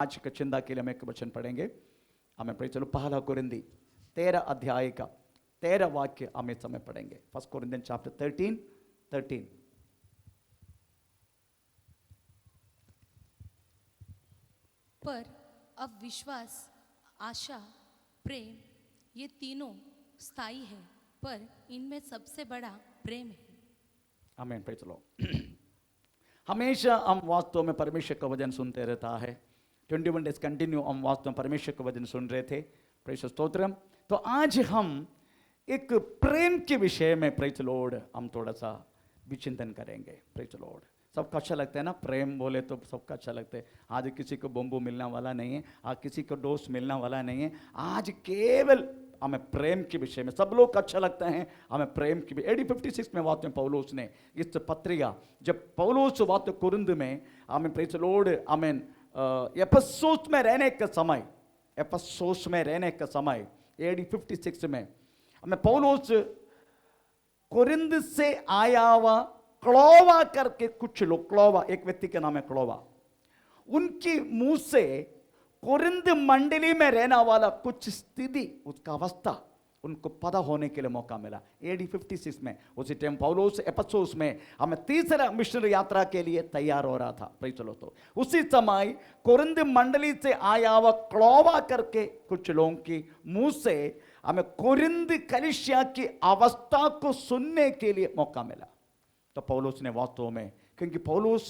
आज के चिंता के लिए हम एक वचन पढ़ेंगे। हमें पढ़े चलो पहला कुरिन्दी 13 अध्याय का 13 वाक्य हमें समय पढ़ेंगे। First Corinthian chapter 13। पर अब विश्वास, आशा, प्रेम ये तीनों स्थायी है, पर इनमें सबसे बड़ा प्रेम है। आमीन। पढ़े चलो। हमेशा हम वास्तव में परमेश्वर का वचन सुनते रहता है। 21 डेज कंटिन्यू हम वास्तव में परमेश्वर का वचन सुन रहे थे। प्रेस स्तोत्रम। तो आज हम एक प्रेम के विषय में प्रेज लॉर्ड हम थोड़ा सा विचिंतन करेंगे। Praise Lord. सबका अच्छा लगता है ना, प्रेम बोले तो सबका अच्छा लगता है। आज किसी को बम्बू मिलने वाला नहीं है, आज किसी को दोस्त मिलने वाला नहीं है। आज केवल हमें प्रेम के विषय में सब लोग अच्छा लगता है। हमें प्रेम की AD 56 में वास्तव में पौलुस ने इस पत्रिका, जब पौलुस वास्तव कुरिन्थ में हमें प्रेज लॉर्ड आमीन एफेसोस में रहने का समय AD 56 में हमें पौलुस कुरिन्थ से आया हुआ क्लोवा करके कुछ लोग, क्लोवा एक व्यक्ति का नाम है क्लोवा, उनकी मुंह से कुरिन्थ मंडली में रहने वाला कुछ स्थिति, उसका अवस्था उनको पता होने के लिए मौका मिला। AD 56 में उसी टाइम पौलुस एफेसोस में हमें तीसरा मिशनरी यात्रा के लिए तैयार हो रहा था। प्रेज चलो। तो उसी समय कुरिन्थ मंडली से आया हुआ क्लोवा करके कुछ लोगों की मुंह से हमें कुरिन्थ कलीसिया की अवस्था को सुनने के लिए मौका मिला। तो पौलुस ने वास्तव में, क्योंकि पौलुस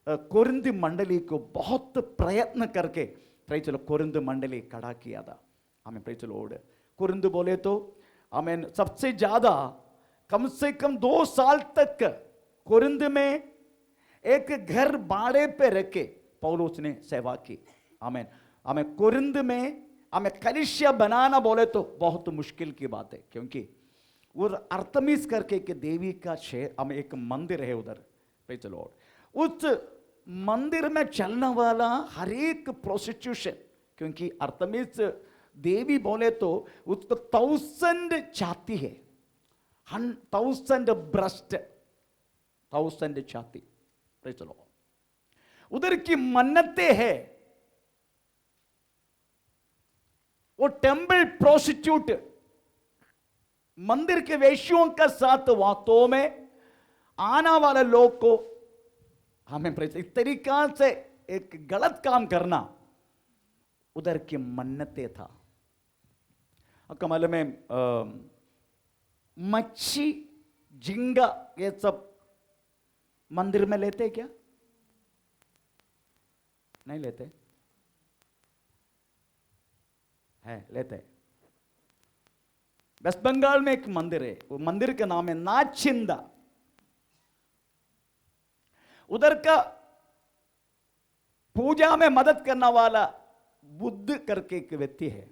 कुरिन्थ मंडली को बहुत प्रयत्न करके प्रेज चलो कुरिन्थ मंडली खड़ा किया था। हमें प्रेज लॉर्ड कुरिन्थ बोले तो हमें सबसे ज्यादा कम से कम 2 साल तक कुरिन्थ में एक घर भाड़े पे रख के पौलुस ने सेवा की। हमें कुरिन्थ में हमें कलीसिया बनाना बोले तो बहुत मुश्किल की बात है, क्योंकि वो अर्थमिस करके कि देवी का शहर, हमें एक मंदिर है उधर। Praise Lord. उस मंदिर में चलने वाला हर एक प्रोस्टिट्यूशन, क्योंकि अर्थमिस देवी बोले तो उसको 1000 छाती है, 1000 ब्रेस्ट, 1000 छाती। Praise Lord. उधर की मन्नतें है। वो टेम्पल प्रोस्टिट्यूट मंदिर के वेश्यों के साथ वास्तव में आने वाले लोग को हमें इस तरीका से एक गलत काम करना उधर की मन्नतें था। कमाल में मच्छी, झींगा ये सब मंदिर में लेते क्या? नहीं लेते है, लेते। वेस्ट बंगाल में एक मंदिर है, वो मंदिर का नाम है नाचिंदा। उधर का पूजा में मदद करने वाला बुद्ध करके एक व्यक्ति है।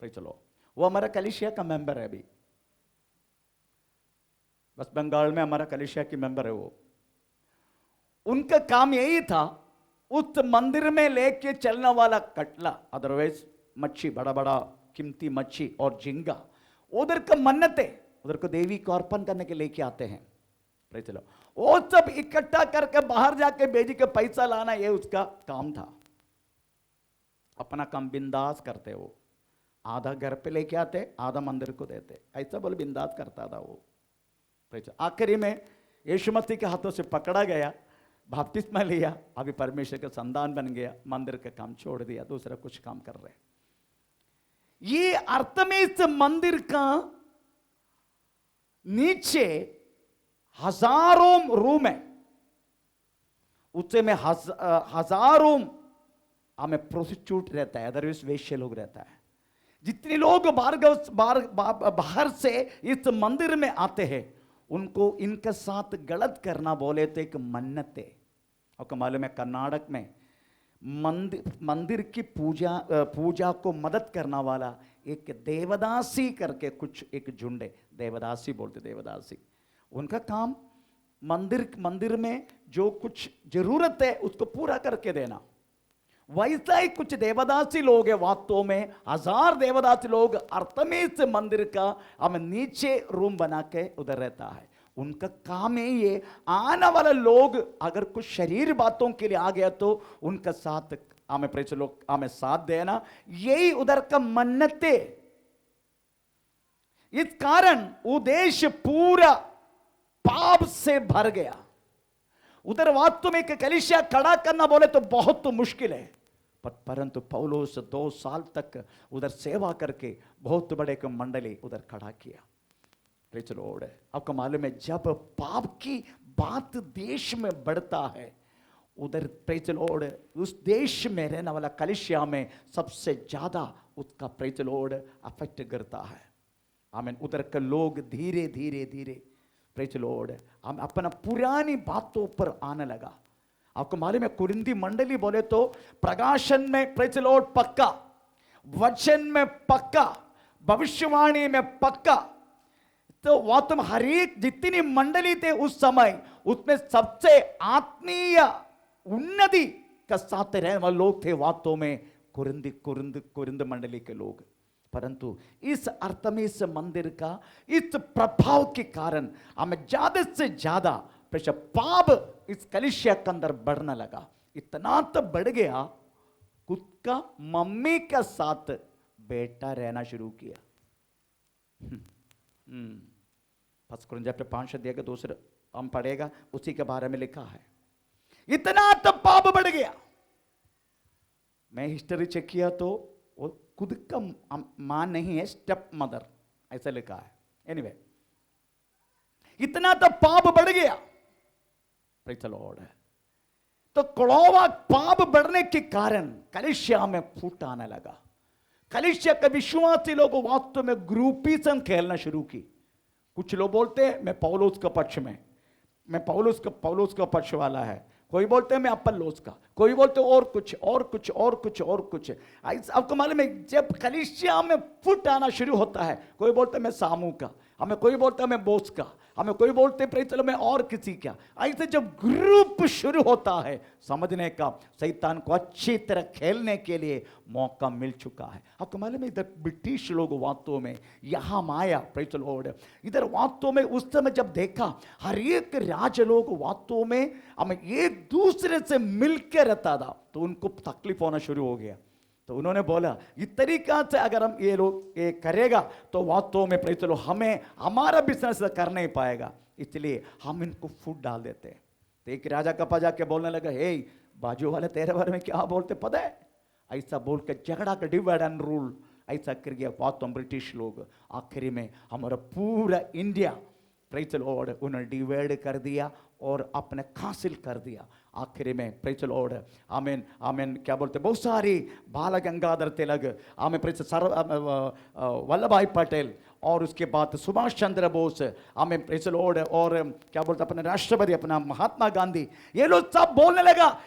तो चलो, वो हमारा कलीसिया का मेंबर है। अभी वेस्ट बंगाल में हमारा कलीसिया की मेंबर है वो। उनका काम यही था, उस मंदिर में लेके चलने वाला कटला, अदरवाइज मच्छी, बड़ा बड़ा कीमती मच्छी और झींगा, उधर का मन्नतें, उधर को देवी को अर्पण करने के लेके आते हैं। चलो, वो सब इकट्ठा करके बाहर जाके बेची के पैसा लाना, ये उसका काम था। अपना काम बिंदास करते वो, आधा घर पे लेके आते, आधा मंदिर को देते, ऐसा बोल बिंदास करता था वो। आखिरी में यीशु मसीह के हाथों से पकड़ा गया, बपतिस्मा लिया, अभी परमेश्वर का संतान बन गया, मंदिर का काम छोड़ दिया, दूसरा कुछ काम कर रहे। ये अर्थमिस मंदिर का नीचे हजारों रूम है, उससे में हजारों हमें प्रोस्टिट्यूट रहता है, अदरवाइज वेश्य लोग रहता है। जितने लोग बाहर से इस मंदिर में आते हैं, उनको इनके साथ गलत करना बोले तो एक मन्नत है। और मालूम है कर्नाटक में मंदिर की पूजा को मदद करना वाला एक देवदासी करके कुछ एक झुंड है, देवदासी बोलते, देवदासी। उनका काम मंदिर में जो कुछ जरूरत है उसको पूरा करके देना। वैसा ही कुछ देवदासी लोग है, वास्तव में 1000 देवदासी लोग अर्थमिस मंदिर का हम नीचे रूम बना के उधर रहता है। उनका काम है ये, आने वाले लोग अगर कुछ शरीर बातों के लिए आ गया तो उनका साथ हमें प्रेस लोग हमें साथ देना, यही उधर का मन्नते। इस कारण उद्देश्य पूरा पाप से भर गया। उधर वास्तव में एक कलीसिया खड़ा करना बोले तो बहुत तो मुश्किल है, परंतु पौलुस 2 साल तक उधर सेवा करके बहुत बड़े एक मंडली उधर खड़ा किया। Praise Lord. आपको मालूम है जब पाप की बात देश में बढ़ता है, उधर प्रेज लॉर्ड उस देश में रहने वाला कलीसिया में सबसे ज्यादा उसका प्रेज लॉर्ड अफेक्ट करता है। आमीन। उधर के लोग धीरे धीरे धीरे प्रेज लॉर्ड हम अपना पुरानी बातों पर आने लगा। आपको मालूम है कुरिन्दी मंडली बोले तो प्रकाशन में प्रेज लॉर्ड पक्का, वचन में पक्का, भविष्यवाणी में पक्का। तो वह तुम हर एक जितनी मंडली थे उस समय, उसमें सबसे आत्मीय उन्नति का साथ रहने वाले लोग थे वास्तव में कुरिन्द मंडली के लोग। परंतु इस अर्थ में इस मंदिर का इस प्रभाव के कारण हमें ज्यादा से ज्यादा पाप इस कलीसिया के अंदर बढ़ने लगा। इतना तो बढ़ गया, खुद का मम्मी के साथ बेटा रहना शुरू किया। 1 कुरिन्थियों चैप्टर 5 अध्याय के दूसरे हम पढ़ेगा, उसी के बारे में लिखा है। इतना तो पाप बढ़ गया। मैं हिस्ट्री चेक किया तो वो खुद का मां नहीं है, स्टेप मदर ऐसा लिखा है। एनीवे इतना तो पाप बढ़ गया। Praise the Lord. तो क्लोवा पाप बढ़ने के कारण कलीसिया में फूट आने लगा। कलीसिया के विश्वासी लोग वास्तव में ग्रुपिज्म खेलना शुरू की। कुछ लोग बोलते हैं मैं पौलुस का पक्ष में, मैं पौलुस का पक्ष वाला है। कोई बोलते हैं मैं अपोलोस का, कोई बोलते और कुछ और कुछ और कुछ और कुछ। आपको मालूम है जब कलीसिया में फुट आना शुरू होता है, कोई बोलते हैं मैं सामू का, हमें कोई बोलता है मैं बोस का, हमें कोई बोलते हैं चलो मैं और किसी का। ऐसे जब ग्रुप शुरू होता है, समझने का शैतान को अच्छी तरह खेलने के लिए मौका मिल चुका है। आपको मालूम है इधर ब्रिटिश लोग वास्तव में यहाँ आया। Praise the Lord. इधर वास्तव में उस समय जब देखा हर एक राज लोग वास्तव में हमें एक दूसरे से मिलकर रहता था, तो उनको तकलीफ होना शुरू हो गया। तो उन्होंने बोला इस तरीका से अगर हम ये लोग ये करेगा तो वास्तव में प्रेज द लॉर्ड हमें हमारा बिजनेस कर नहीं पाएगा, इसलिए हम इनको फूट डाल देते हैं। तो एक राजा कपा जाके बोलने लगा, हे बाजू वाले तेरे बारे में क्या बोलते पता है? ऐसा बोल के झगड़ा का डिवाइड एंड रूल ऐसा कर गया वास्तव में ब्रिटिश लोग। आखिरी में हमारा पूरा इंडिया प्रेज द लॉर्ड उन्होंने डिवाइड कर दिया और अपने हासिल कर दिया। आखिरी में प्रेज द लॉर्ड आमीन आमीन क्या बोलते बहुत सारी बाल गंगाधर तिलक, आमीन प्रेज वल्लभ भाई पटेल और उसके बाद सुभाष चंद्र बोस, आमीन प्रेज द लॉर्ड और क्या बोलते अपने राष्ट्रपति अपना महात्मा गांधी, ये लोग सब बोलने लगा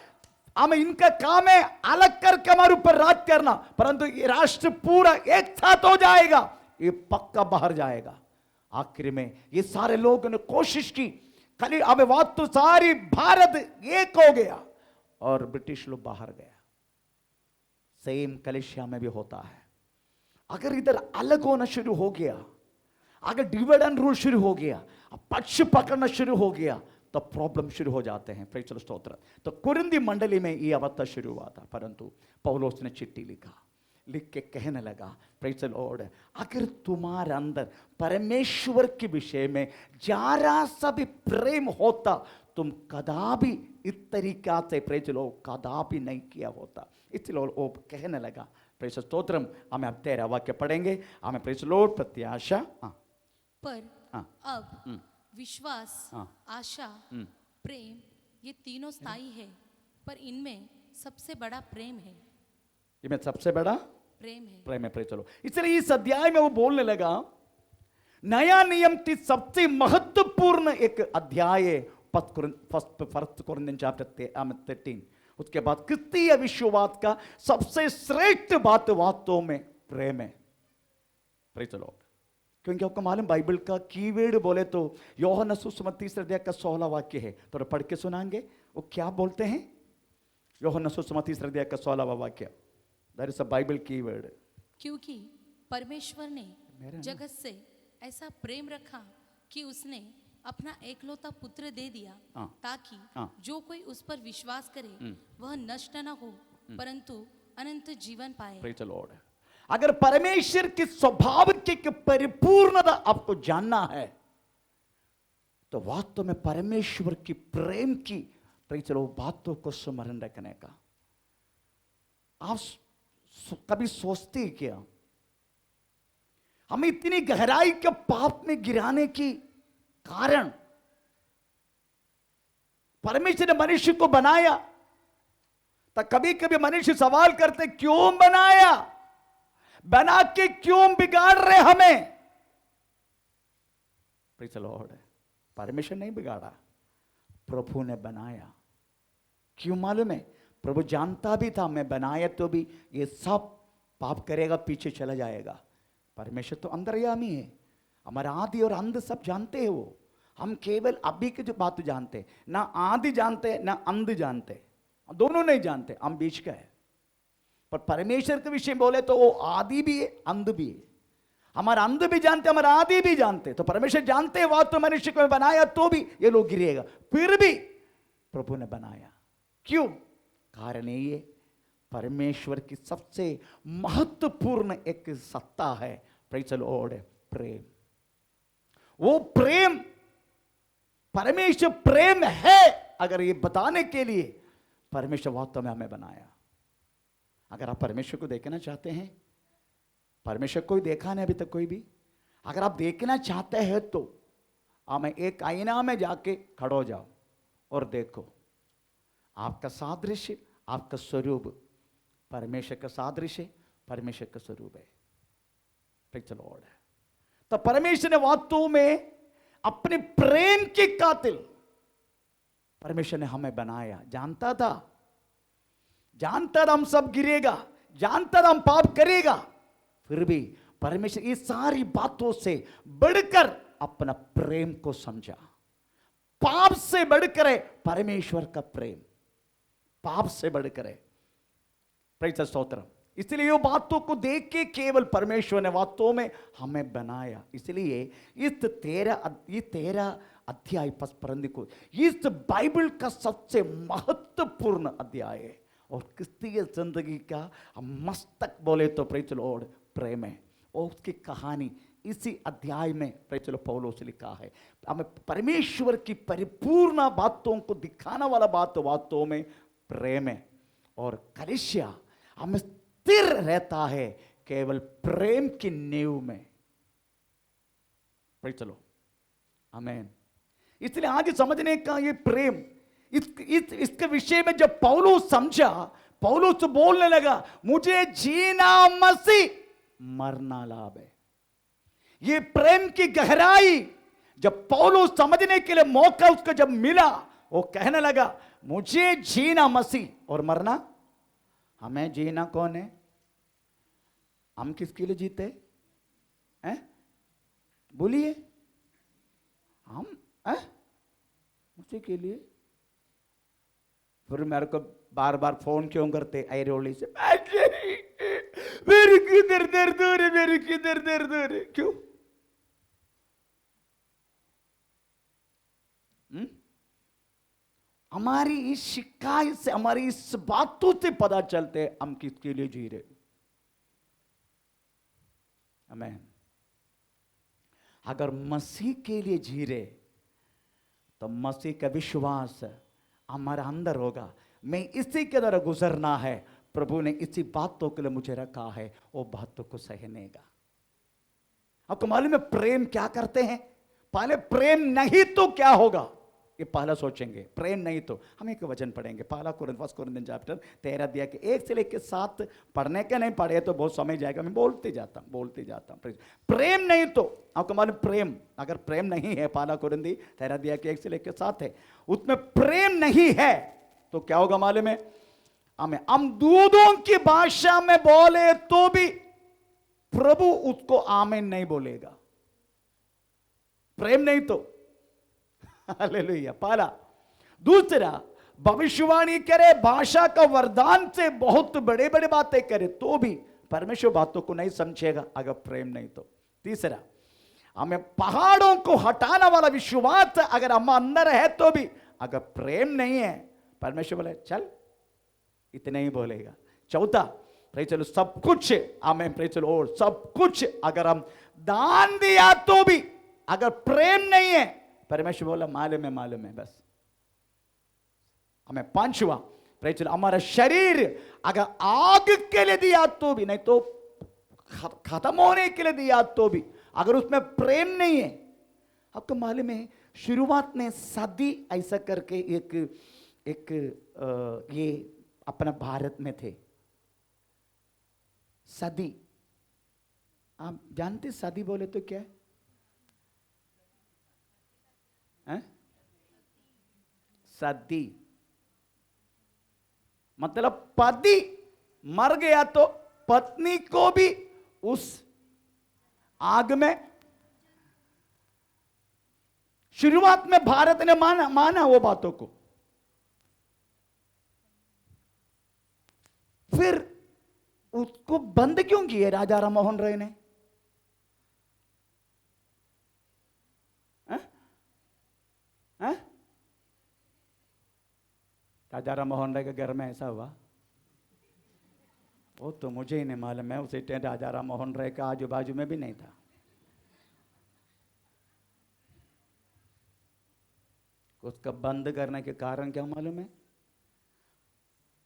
हमें इनका काम है अलग करके हमारे ऊपर राज करना, परंतु ये राष्ट्र पूरा एक साथ हो जाएगा, ये पक्का बाहर जाएगा। आखिर में ये सारे लोगों ने कोशिश की, खाली अब बात तो सारी भारत एक हो गया और ब्रिटिश लोग बाहर गया। सेम कलीसिया में भी होता है। अगर इधर अलग होना शुरू हो गया, अगर डिवाइड एंड रूल शुरू हो गया, पक्ष पकड़ना शुरू हो गया, तो प्रॉब्लम शुरू हो जाते हैं। प्रेज द स्तोत्र। तो कुरिन्दी मंडली में यह अवस्था शुरू हुआ था, परंतु पौलुस ने चिट्ठी लिख के कहने लगा प्रेज द लॉर्ड अगर तुम्हारे अंदर परमेश्वर के विषय में जरा सा भी प्रेम होता, तुम कदापि इस तरीका से प्रेज लो कदापि नहीं किया होता। इसलिए वो कहने लगा प्रेज स्तोत्रम। हमें अब 13 वाक्य पढ़ेंगे। हमें प्रेज लॉर्ड प्रत्याशा पर अब विश्वास आशा प्रेम ये तीनों स्थायी है, पर इनमें सबसे बड़ा प्रेम है। इनमें सबसे बड़ा प्रेम है। प्रेज चलो। इसलिए इस अध्याय में वो बोलने लगा नया नियम की सबसे महत्वपूर्ण एक अध्याय 1 कुरिन्थियों चैप्टर 13। उसके बाद क्रिस्तीय विश्ववाद का सबसे श्रेष्ठ बात वास्तव में प्रेम है। Praise the Lord. क्योंकि आपको मालूम बाइबल का कीवर्ड बोले तो यूहन्ना सुसमाचार 3 अध्याय का 16 वाक्य है, तो पढ़ के सुनाएंगे वो क्या बोलते हैं। यूहन्ना सुसमाचार 3 अध्याय का 16वां वाक्य, that is a Bible keyword. क्योंकि परमेश्वर ने जगत से ऐसा प्रेम रखा कि उसने अपना एकलौता पुत्र दे दिया, ताकि जो कोई उस पर विश्वास करे वह नष्ट न हो परंतु अनंत जीवन पाए। Praise the Lord. अगर परमेश्वर की स्वभाव की परिपूर्णता आपको जानना है तो वास्तव में परमेश्वर की प्रेम की चलो बातों को स्मरण रखने का। आप कभी सोचते हैं क्या हमें इतनी गहराई के पाप में गिराने की कारण परमेश्वर ने मनुष्य को बनाया, तो कभी कभी मनुष्य सवाल करते क्यों बनाया, बना के क्यों बिगाड़ रहे हमें। Praise the Lord. परमेश्वर नहीं बिगाड़ा, प्रभु ने बनाया। क्यों मालूम है? प्रभु जानता भी था मैं बनाया तो भी ये सब पाप करेगा, पीछे चला जाएगा। परमेश्वर तो अंतर्यामी है, हमारा आदि और अंत सब जानते हैं वो। हम केवल अभी की जो बात जानते हैं, ना आदि जानते ना अंत जानते, दोनों नहीं जानते, हम बीच का है। पर परमेश्वर के विषय बोले तो वो आदि भी है अंत भी है। हमारा अंत भी जानते, हमारा आदि भी जानते। तो परमेश्वर जानते हैं बात, तो मनुष्य को बनाया तो भी ये लोग गिरेगा, फिर भी प्रभु ने बनाया। क्यों? कारण ये परमेश्वर की सबसे महत्वपूर्ण एक सत्ता है, प्रेज़ द लॉर्ड, प्रेम। वो प्रेम, परमेश्वर प्रेम है, अगर ये बताने के लिए परमेश्वर वास्तव में हमें बनाया। अगर आप परमेश्वर को देखना चाहते हैं, परमेश्वर कोई देखा नहीं अभी तक कोई भी, अगर आप देखना चाहते हैं तो हमें एक आईना में जाके खड़ो जाओ और देखो आपका सादृश्य, आपका स्वरूप परमेश्वर का सादृश्य, परमेश्वर का स्वरूप है। Praise the Lord. तो परमेश्वर ने वास्तव में अपने प्रेम के कातिल परमेश्वर ने हमें बनाया। जानता था हम सब गिरेगा, जानता था हम पाप करेगा, फिर भी परमेश्वर ये सारी बातों से बढ़कर अपना प्रेम को समझा। पाप से बढ़कर है परमेश्वर का प्रेम, पाप से बढ़कर है। प्रेज़ द स्तोत्र। इसलिए ये बातों को देख के केवल परमेश्वर ने वास्तव में हमें बनाया। इसलिए इस 13 अध्याय पसपरंदी को इस बाइबल का सबसे महत्वपूर्ण अध्याय है, और क्रिस्तीय जिंदगी का मस्तक बोले तो प्रेज़ द लॉर्ड प्रेम है। और उसकी कहानी इसी अध्याय में प्रेज़ द लॉर्ड पौलुस लिखा है। हमें परमेश्वर की परिपूर्ण बातों को दिखाने वाला बात वास्तव में प्रेम है, और कलीसिया हमें स्थिर रहता है केवल प्रेम की नींव में। प्रेज़ द लॉर्ड, आमीन। इसलिए आज समझने का ये प्रेम, इसके विषय में जब पौलुस समझा, पौलुस बोलने लगा मुझे जीना मसीह, मरना लाभ है। ये प्रेम की गहराई जब पौलुस समझने के लिए मौका उसको जब मिला, वो कहने लगा मुझे जीना मसीह और मरना। हमें जीना कौन है? हम किसके लिए जीते हैं? बोलिए, हम उसी के लिए। फिर मेरे को बार बार फोन क्यों करते ऐरोली से, मेरे किधर दर्द हो रहे, मेरे किधर दर्द हो रहे, क्यों? हमारी इस शिकायत से, हमारी इस बातों से पता चलते हम किसके लिए जी रहे। आमीन। अगर मसीह के लिए जी रहे तो मसीह का विश्वास हमारा अंदर होगा। मैं इसी के द्वारा गुजरना है, प्रभु ने इसी बातों के लिए मुझे रखा है, वो बातों को सहने का। आपको मालूम है प्रेम क्या करते हैं? पहले प्रेम नहीं तो क्या होगा ये पहला सोचेंगे। प्रेम नहीं तो हम एक वचन पढ़ेंगे, पहला कुरिन्थियन चैप्टर 13 अध्याय के 1 से लेकर 7 पढ़ने के नहीं पढ़े तो बहुत समय जाएगा, मैं बोलते जाता हूं। प्रेम नहीं तो आपको मालूम, प्रेम अगर प्रेम नहीं है, पहला कुरिन्थियन 13 अध्याय के 1 से लेकर 7 है, उसमें प्रेम नहीं है तो क्या होगा मालूम है? हम दूधों की भाषा में बोले तो भी प्रभु उसको आमीन नहीं बोलेगा। प्रेम नहीं तो। हालेलुया। पहला। दूसरा, भविष्यवाणी करे, भाषा का वरदान से बहुत बड़े बड़े बातें करे तो भी परमेश्वर बातों को नहीं समझेगा अगर प्रेम नहीं तो। तीसरा, हमें पहाड़ों को हटाने वाला विश्वास अगर हम अंदर है तो भी अगर प्रेम नहीं है, परमेश्वर बोले चल इतना ही बोलेगा। चौथा, प्रेज द लॉर्ड, सब कुछ, आमेन, प्रेज द लॉर्ड, सब कुछ अगर हम दान दिया तो भी अगर प्रेम नहीं है, परमेश्वर बोला मालूम है बस। हमें पांचवा, प्रेज द लॉर्ड, हमारा शरीर अगर आग के लिए दिया तो भी, नहीं तो खत्म होने के लिए दिया तो भी, अगर उसमें प्रेम नहीं है। आपको मालूम है शुरुआत में सदी ऐसा करके एक ये अपना भारत में थे सदी। आप जानते सदी बोले तो क्या है? सदी मतलब पति मर गया तो पत्नी को भी उस आग में, शुरुआत में भारत ने माना वो बातों को, फिर उसको बंद क्यों किए राजा राम मोहन राय ने? राजा राम मोहन राय के घर में ऐसा हुआ, वो तो मुझे ही नहीं मालूम है, उसे राजा राम मोहन राय का आजू बाजू में भी नहीं था। उसका बंद करने के कारण क्या मालूम है?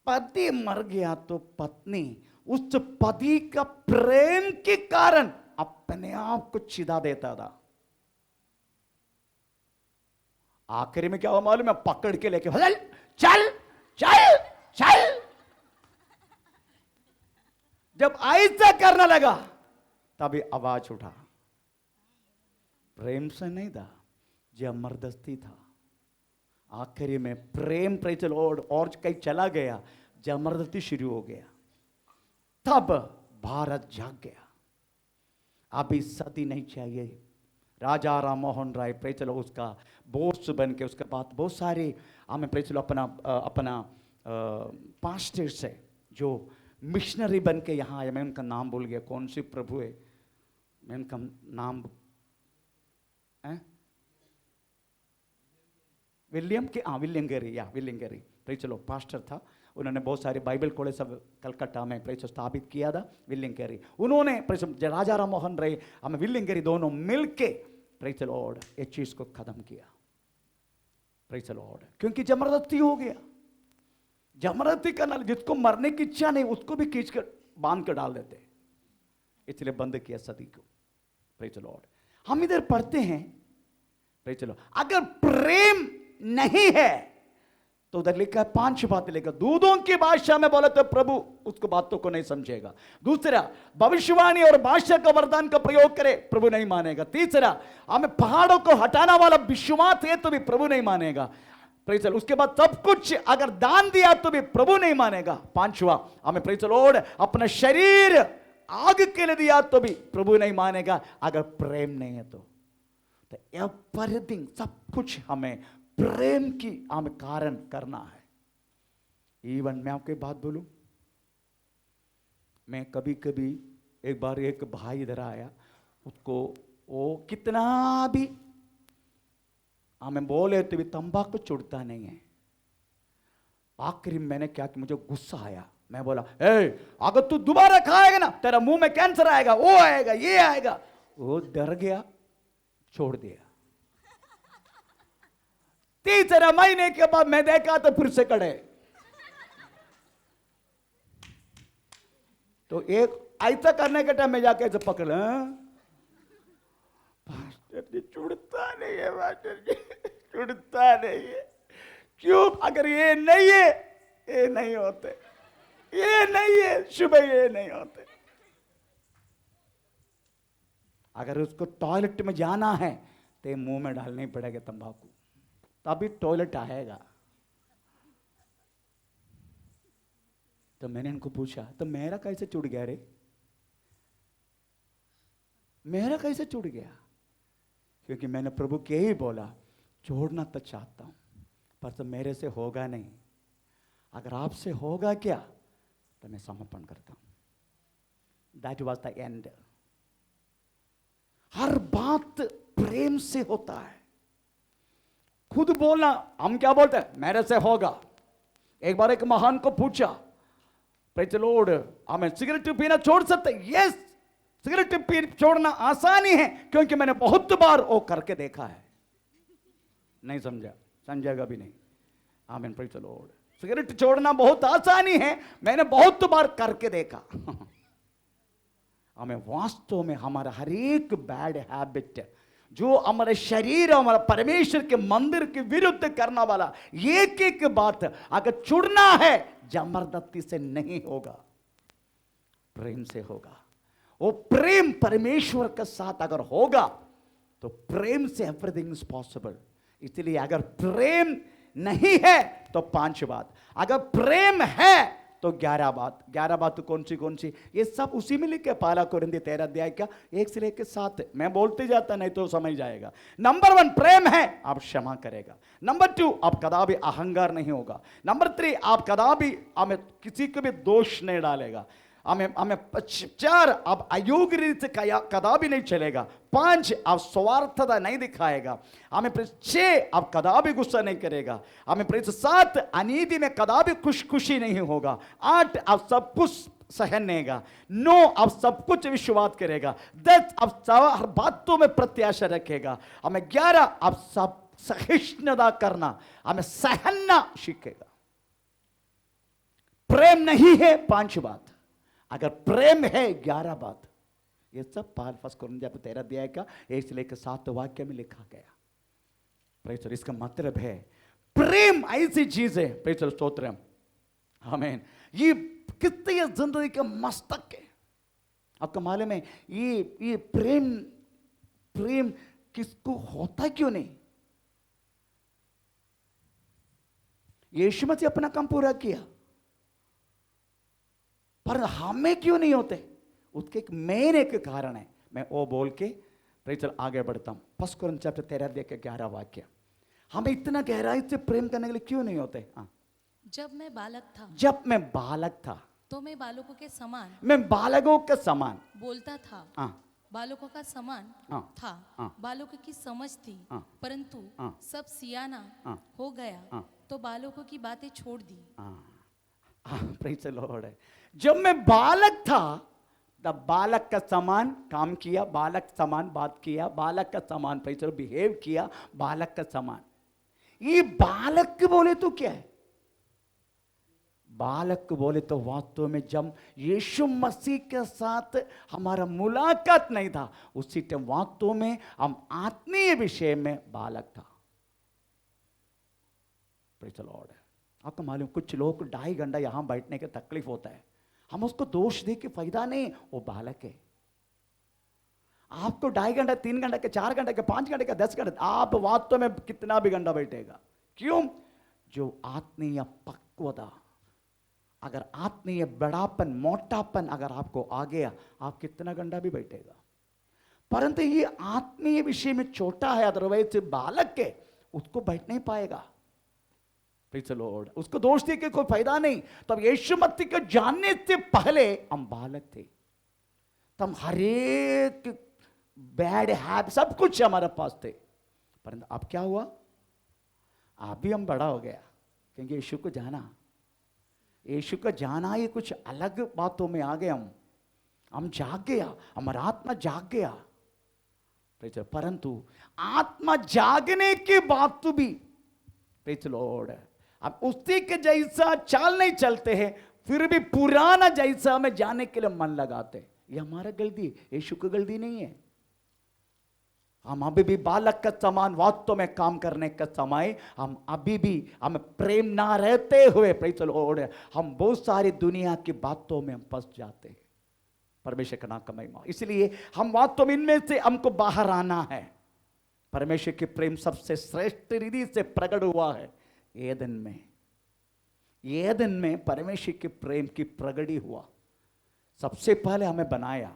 पति मर गया तो पत्नी उस पति का प्रेम के कारण अपने आप को छिदा देता था। आखिरी में क्या हुआ मालूम है? पकड़ के लेके चल चल चल चल। जब ऐसा करने लगा तभी आवाज उठा, प्रेम से नहीं था, जबरदस्ती था। आखिरी में प्रेम, प्रेज द लॉर्ड, और कहीं चला गया, जबरदस्ती शुरू हो गया। तब भारत जाग गया। अभी सदी नहीं चाहिए। राजा Ram Mohan Roy, praise the Lord, उसका बोस बन के, उसके बाद बहुत सारे हमें प्रेज द लॉर्ड अपना पास्टर से जो मिशनरी बन के यहाँ आया, मैं उनका नाम भूल गया, कौन सी प्रभु है, मैं उनका नाम William Gerry, praise the lord, pastor था। उन्होंने बहुत सारे बाइबल कॉलेज सब कलकत्ता में प्रेज स्थापित किया था, विलियम गेरी। उन्होंने राजा राम मोहन राय, हमें विलियम गेरी, दोनों मिलके प्रेज द लॉर्ड ये चीज को खत्म किया। प्रेज द लॉर्ड, क्योंकि जबरदस्ती हो गया। जबरदस्ती करना, जिसको मरने की इच्छा नहीं उसको भी खींच कर बांध कर डाल देते, इसलिए बंद किया सदी को। प्रेज द लॉर्ड, हम इधर पढ़ते हैं, प्रेज द लॉर्ड, अगर प्रेम नहीं है तो उधर लिखा है 5 बातें लिखा। दूधों की भाषा में बोले तो प्रभु उसको बातों को नहीं समझेगा। दूसरा, भविष्यवाणी और भाषा का वरदान का प्रयोग करे, प्रभु नहीं मानेगा। तीसरा, हमें पहाड़ों को हटाना वाला विश्वास है तो भी प्रभु नहीं मानेगा। प्रेज द लॉर्ड, उसके बाद सब कुछ अगर दान दिया तो भी प्रभु नहीं मानेगा। पांचवा, हमें प्रेज द लॉर्ड अपना शरीर आग के लिए दिया तो भी प्रभु नहीं मानेगा अगर प्रेम नहीं है तो एवरीथिंग, सब कुछ हमें प्रेम की हमें कारण करना है। इवन मैं आपको एक बात बोलूं, मैं कभी कभी एक बार एक भाई इधर आया, उसको वो कितना भी हमें बोले तो भी तंबाकू छुड़ता नहीं है। आखिरी मैंने क्या कि मुझे गुस्सा आया, मैं बोला अगर तू दोबारा खाएगा ना तेरा मुंह में कैंसर आएगा, वो आएगा, ये आएगा। वो डर गया, छोड़ दिया। 3 महीने के बाद मैं देखा तो फिर से कड़े। तो एक ऐसा करने के टाइम में जाके ऐसे पकड़, पास्टर जी छुड़ता नहीं है, पास्टर जी छुड़ता नहीं है। क्यों? अगर ये नहीं है, ये नहीं होते, ये नहीं है, सुबह ये नहीं होते। अगर उसको टॉयलेट में जाना है तो मुंह में डालनी पड़ेगा तंबाकू, तभी टॉयलेट आएगा। तो मैंने इनको पूछा, तो मेरा कैसे छूट गया रे? मेरा कैसे छूट गया? क्योंकि मैंने प्रभु के ही बोला, छोड़ना तो चाहता हूं पर तो मेरे से होगा नहीं। अगर आपसे होगा क्या तो मैं समर्पण करता हूं। That was the end. हर बात प्रेम से होता है। खुद बोलना, हम क्या बोलते हैं, मेरे से होगा। एक बार एक महान को पूछा, प्रेज द लॉर्ड, हमें सिगरेट पीना छोड़ सकते? यस, सिगरेट पी छोड़ना आसानी है, क्योंकि मैंने बहुत बार वो करके देखा है। नहीं समझा, समझेगा भी नहीं। आमीन, प्रेज द लॉर्ड। सिगरेट छोड़ना बहुत आसानी है, मैंने बहुत बार करके देखा। हमें वास्तव में हमारा हर एक बैड हैबिट, जो हमारे शरीर, हमारा परमेश्वर के मंदिर के विरुद्ध करने वाला एक एक बात, अगर छुड़ना है, जबरदस्ती से नहीं होगा, प्रेम से होगा। वो प्रेम परमेश्वर के साथ अगर होगा तो प्रेम से एवरीथिंग इज पॉसिबल। इसलिए अगर प्रेम नहीं है तो 5 बात, अगर प्रेम है तो 11 बात। 11 बात तो कौन सी? ये सब उसी में लिखे, पहला कोरिन्थी 13 अध्याय का 1 से लेकर 7। मैं बोलते जाता नहीं तो समझ जाएगा। नंबर 1 प्रेम है, आप क्षमा करेगा। नंबर 2 आप कदापि अहंकार नहीं होगा। नंबर 3 आप कदापि हमें किसी को भी दोष नहीं डालेगा। हमें 4 आप अयोग्य रीति से कदापि नहीं चलेगा। 5 आप स्वार्थता नहीं दिखाएगा। हमें 6 आप कदापि गुस्सा नहीं करेगा। हमें 7 अनीति में कदापि खुशी नहीं होगा। 8 आप सब कुछ सहनेगा। 9 आप सब कुछ विश्वास करेगा। 10 आप हर बातों में प्रत्याशा रखेगा। हमें 11 आप सब सहिष्णुता करना, हमें सहना सीखेगा। प्रेम नहीं है 5 बात, अगर प्रेम है 11 बात। ये सब फर्स्ट कोरिन्थियों 13 अध्याय का 1 से लेकर 7 वाक्य में लिखा गया। Praise the Lord. इसका मतलब है प्रेम ऐसी चीज है, प्रेज द लॉर्ड, स्तोत्रम, आमीन। ये कितनी जिंदगी का मस्तक है। आपको मालूम है ये प्रेम किसको होता क्यों नहीं? यीशु मसीह अपना काम पूरा किया, पर हमें क्यों नहीं होते? उसके एक कारण है। मैं वो बोल के प्रेज द लॉर्ड आगे बढ़ता हूं। 1 कोरिन्थियों 13 अध्याय के 11 वाक्य। हमें इतना गहराई से प्रेम करने के लिए क्यों नहीं होते? जब मैं बालक था तो मैं बालकों के समान बोलता था, बालकों का समान था, बालकों की समझ थी, परंतु सब सियाना हो गया तो बालकों की बातें छोड़ दी। Praise the Lord. जब मैं बालक था तब बालक का समान काम किया, बालक समान बात किया, बालक का समान प्रेज द लॉर्ड बिहेव किया, बालक का समान। ये बालक बोले तो क्या है? बालक बोले तो वास्तव में जब यीशु मसीह के साथ हमारा मुलाकात नहीं था, उसी टाइम वास्तव में हम आत्मीय विषय में बालक था। Praise the Lord. आपको मालूम कुछ लोग को 2.5 घंटा यहां बैठने के तकलीफ होता है, हम उसको दोष दे के फायदा नहीं, वो बालक है। आपको 2.5 घंटा, 3 घंटे के, 4 घंटे के, 5 घंटे के, 10 घंटे, आप वास्तव में कितना भी घंटा बैठेगा। क्यों? जो आत्मीय पक्वता, अगर आत्मीय बड़ापन, मोटापन अगर आपको आ गया, आप कितना घंटा भी बैठेगा। परंतु ये आत्मीय विषय में छोटा है, अदरवाइज बालक के, उसको बैठ नहीं पाएगा। Praise the Lord. उसको दोष दे के कोई फायदा नहीं। तब यीशु मसीह को जानने से पहले हम बालक थे, तब हर एक बैड हैबिट सब कुछ हमारे पास थे। परंतु अब क्या हुआ? अभी हम बड़ा हो गया, क्योंकि यीशु को जाना, यीशु को जाना, ये कुछ अलग बातों में आ गए। हम जाग गया, हमारा आत्मा जाग गया। परंतु आत्मा जागने के बाद तो भी प्रेज द लॉर्ड अब उसी के जैसा चाल नहीं चलते हैं, फिर भी पुराना जैसा हमें जाने के लिए मन लगाते। ये हमारा गलती, यीशु की गलती नहीं है। हम अभी भी बालक का समान वास्तव में काम करने का समय, हम अभी भी हम प्रेम ना रहते हुए प्रेज द लॉर्ड हम बहुत सारी दुनिया की बातों में हम फंस जाते हैं। परमेश्वर का नाम का महिमा। इसलिए हम वास्तव में इनमें से हमको बाहर आना है। परमेश्वर की प्रेम सबसे श्रेष्ठ रीति से प्रकट हुआ है एदन में। एदन में परमेश्वर के प्रेम की प्रगति हुआ। सबसे पहले हमें बनाया,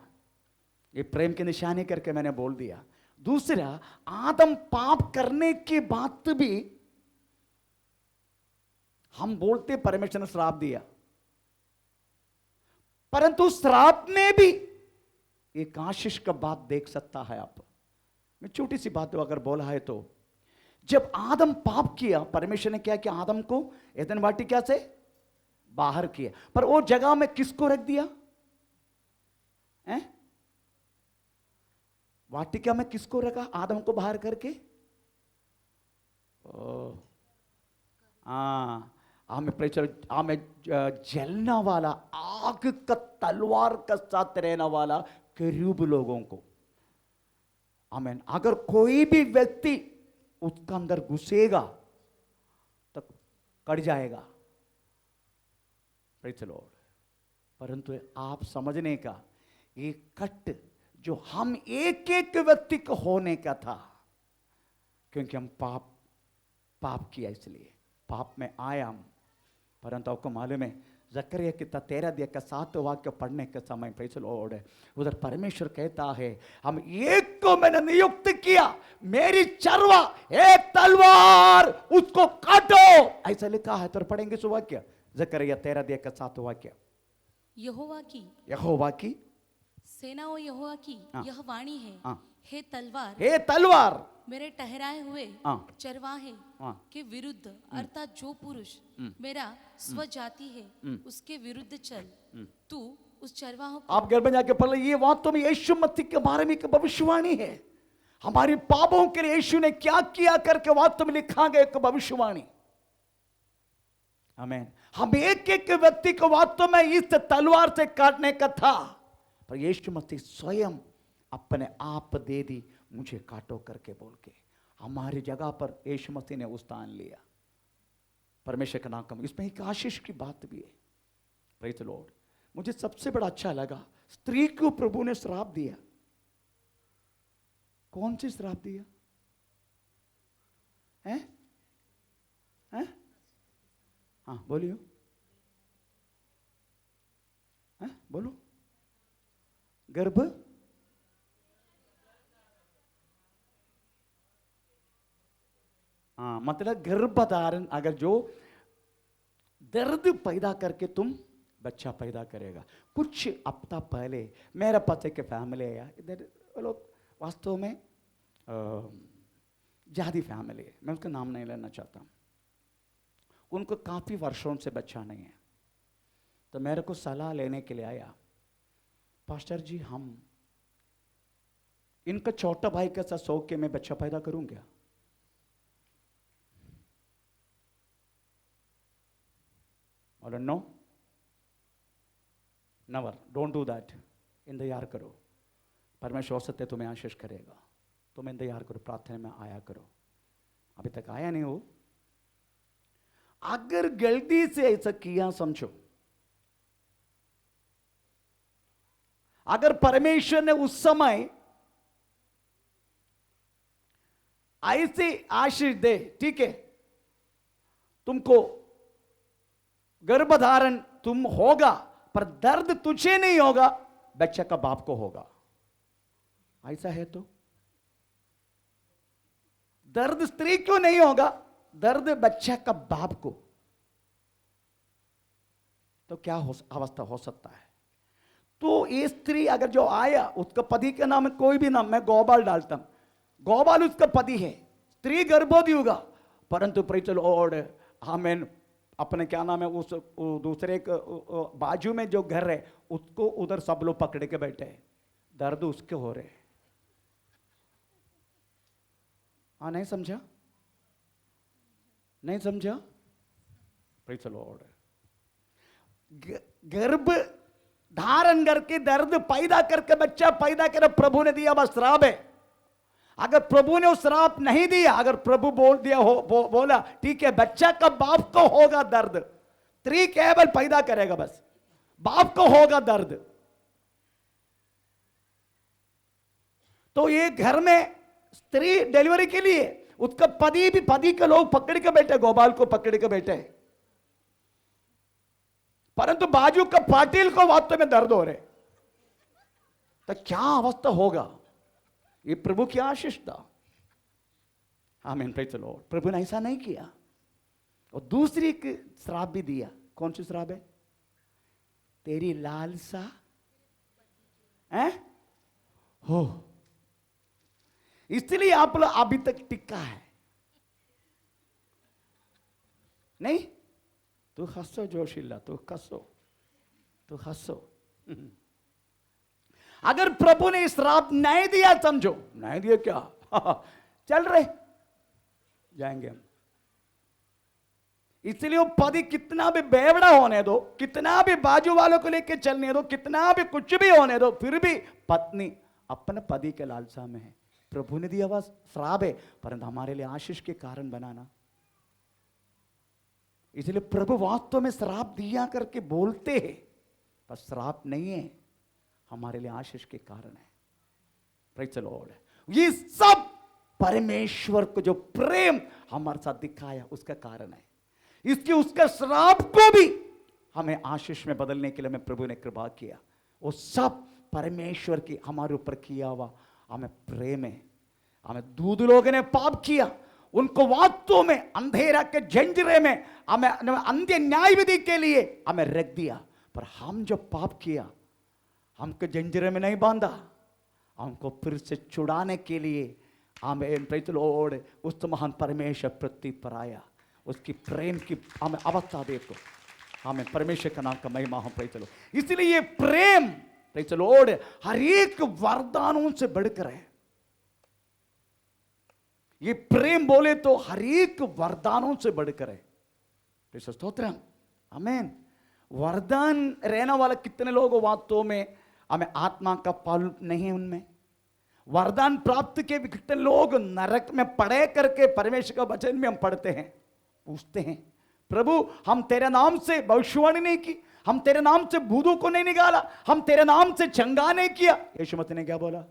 ये प्रेम की निशानी करके मैंने बोल दिया। दूसरा, आदम पाप करने के बाद भी हम बोलते परमेश्वर ने श्राप दिया, परंतु श्राप में भी एक आशीष का बात देख सकता है आप। मैं छोटी सी बात अगर बोला है तो, जब आदम पाप किया, परमेश्वर ने क्या किया? आदम को एदन वाटिका से बाहर किया, पर वो जगह में किसको रख दिया? वाटिका में किसको रखा? आदम को बाहर करके। हमें जलने वाला आग का तलवार का साथ रहने वाला करीब लोगों को, आमीन। अगर कोई भी व्यक्ति उसका अंदर घुसेगा तो कट जाएगा, प्रेज़ द लॉर्ड। परंतु आप समझने का, ये कट जो हम एक एक व्यक्ति को होने का था, क्योंकि हम पाप किया, इसलिए पाप में आया हम। परंतु आपको मालूम है, जकरिया की 13 का 7 वाक्य पढ़ने के समय, प्रेज़ द लॉर्ड, उधर परमेश्वर कहता है, हम एक को मैंने नियुक्त किया, मेरी चरवा एक तलवार उसको काटो, ऐसा लिखा है। तो पढ़ेंगे सो वाक्य, जकरिया 13 का 7 वाक्य। यहोवा की सेनाओं यहोवा की यह वाणी है, हे तलवार मेरे ठहराए हुए चरवाहे के विरुद्ध, अर्थात जो पुरुष मेरा स्वजाति है उसके विरुद्ध चल, तू उस चरवाहों को। आप घर में जाके पढ़, ये वास्तव में यीशु मसीह के बारे में एक भविष्यवाणी है। हमारे पापों के लिए यीशु ने क्या किया करके वास्तव में लिखा गया एक भविष्यवाणी। आमीन। हम एक एक व्यक्ति को वास्तव में इस तलवार से काटने का था, पर यीशु मसीह स्वयं अपने आप दे दी, मुझे काटो करके बोल के। हमारी जगह पर यीशु मसीह ने वो स्थान लिया। परमेश्वर का नाम कम। इसमें एक आशीष की बात भी है, प्रेज़ द लॉर्ड। मुझे सबसे बड़ा अच्छा लगा, स्त्री को प्रभु ने श्राप दिया। कौन सी श्राप दिया है? हाँ बोलियो, बोलो। गर्भ, मतलब गर्भधारण, अगर जो दर्द पैदा करके तुम बच्चा पैदा करेगा। कुछ हफ्ता पहले मेरा पति के फैमिली आया इधर, वो लोग वास्तव में जादी फैमिली है, मैं उसका नाम नहीं लेना चाहता। उनको काफ़ी वर्षों से बच्चा नहीं है, तो मेरे को सलाह लेने के लिए आया, पास्टर जी हम इनका छोटा भाई के साथ सो के मैं बच्चा पैदा करूं क्या? और no, never, don't do that. इंतजार करो, परमेश्वर सत्य तुम्हें आशीष करेगा। तुम इंतजार करो, प्रार्थना में आया करो। अभी तक आया नहीं हो। अगर गलती से ऐसा किया, समझो, अगर परमेश्वर ने उस समय ऐसे आशीष दे, ठीक है, तुमको गर्भधारण तुम होगा, पर दर्द तुझे नहीं होगा, बच्चा का बाप को होगा। ऐसा है तो दर्द स्त्री क्यों नहीं होगा, दर्द बच्चा का बाप को। तो क्या अवस्था हो सकता है? तो ये स्त्री अगर जो आया, उसका पति का नाम है कोई भी नाम, मैं गोपाल डालता हूं, गोपाल उसका पति है, स्त्री गर्भवती होगा, परंतु प्रेज़ द लॉर्ड, आमीन, अपने क्या नाम है उस दूसरे बाजू में जो घर है उसको उधर सब लोग पकड़ के बैठे हैं, दर्द उसके हो रहे। हाँ, नहीं समझा? नहीं समझा? Praise the Lord. गर्भ धारण करके दर्द पैदा करके बच्चा पैदा कर प्रभु ने दिया, बस श्राप है। अगर प्रभु ने वो श्राप नहीं दिया, अगर प्रभु बोल दिया बोला ठीक है बच्चा का बाप को होगा दर्द, स्त्री केवल पैदा करेगा, बस बाप को होगा दर्द। तो ये घर में स्त्री डिलीवरी के लिए उसका पति के लोग पकड़ के बैठे, गोपाल को पकड़ के बैठे, परंतु बाजू का पाटिल को वास्तव में दर्द हो रहे, तो क्या अवस्था होगा? ये प्रभु की आशीष था। आमीन, प्रेज़ द लॉर्ड। प्रभु ने ऐसा नहीं किया। और दूसरी एक श्राप भी दिया। कौन सी श्राप है? तेरी लालसा है हो, इसलिए आप लोग अभी तक टिका है नहीं। तू हंसो जोशिला, तू हंसो। अगर प्रभु ने श्राप नहीं दिया, समझो नहीं दिया क्या, चल रहे जाएंगे हम। इसलिए वो पति कितना भी बेवड़ा होने दो, कितना भी बाजू वालों को लेके चलने दो, कितना भी कुछ भी होने दो, फिर भी पत्नी अपने पति के लालसा में है। प्रभु ने दिया हुआ श्राप है, परंतु हमारे लिए आशीष के कारण बनाना। इसलिए प्रभु वास्तव में श्राप दिया करके बोलते हैं, पर श्राप नहीं है, हमारे लिए आशीष के कारण है। Praise the Lord. ये सब परमेश्वर को जो प्रेम हमारे साथ दिखाया उसका कारण है। इसके उसका श्राप को भी हमें आशीष में बदलने के लिए हमें प्रभु ने कृपा किया। वो सब परमेश्वर की हमारे ऊपर किया हुआ हमें प्रेम है। हमें दूध लोगों ने पाप किया, उनको वास्तव में अंधेरा के जंजीरे में हमें अंधे न्याय विधि के लिए हमें रख दिया। पर हम जो पाप किया, हमको जंजीरे में नहीं बांधा, हमको फिर से छुड़ाने के लिए हमें प्रेज़ द लॉर्ड उस महान परमेश्वर पृथ्वी पर आया। उसकी प्रेम की हमें अवस्था देखो, हमें परमेश्वर का नाम का महिमा हो। Praise the Lord. इसलिए ये प्रेम प्रेज़ द लॉर्ड हर एक वरदानों से बढ़कर है। ये प्रेम बोले तो हर एक वरदानों से बढ़कर है। स्तोत्रम, आमीन। वरदान रहने वाला कितने लोग वास्तव में हमें आत्मा का फल नहीं है उनमें। वरदान प्राप्त के कितने लोग नरक में पड़े करके परमेश्वर का वचन में हम पढ़ते हैं, पूछते हैं, प्रभु हम तेरे नाम से भविष्यवाणी नहीं की, हम तेरे नाम से भूतों को नहीं निकाला, हम तेरे नाम से चंगा नहीं किया। यीशु मसीह ने क्या बोला?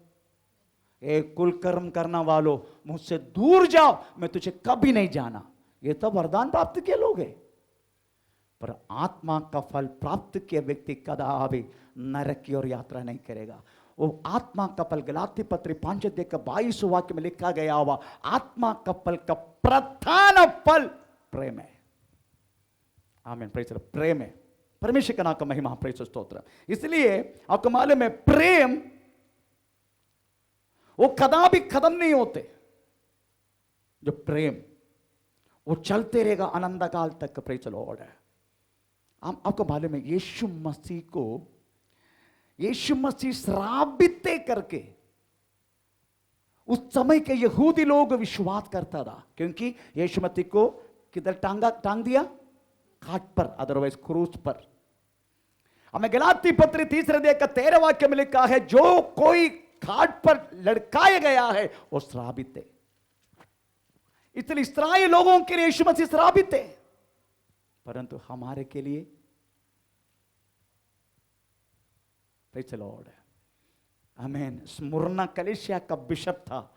एक कुलकर्म करना वालों, मुझसे दूर जाओ, मैं तुझे कभी नहीं जाना। ये तो वरदान प्राप्त किए लोग हैं, पर आत्मा का फल प्राप्त किए व्यक्ति कदापि नरक की ओर यात्रा नहीं करेगा। वो आत्मा का फल गलाती पत्री 5:22 वाक्य में लिखा गया हुआ आत्मा का फल का प्रधान फल प्रेम है। आमीन। Praise the Lord. प्रेम है। परमेश्वर का नाम का महिमा, प्रेज़ स्तोत्र। इसलिए आपको मालूम है प्रेम वो कदापि खत्म नहीं होते। जो प्रेम वो चलते रहेगा अनंत काल तक। Praise the Lord. आपको मालूम है यीशु मसीह श्रापित करके उस समय के यहूदी लोग विश्वास करता था, क्योंकि यीशु मसीह को किधर टांग दिया? खाट पर, अदरवाइज क्रूस पर। हमें गलाती पत्री 3:13 वाक्य में लिखा है, जो कोई खाट पर लटकाया गया है वो श्रापित है। इसलिए इस्राएल लोगों के लिए यीशु मसीह श्रापित है, परंतु हमारे के लिए प्रेज़ द लॉर्ड। आमीन। स्मुरना कलीसिया का बिशप था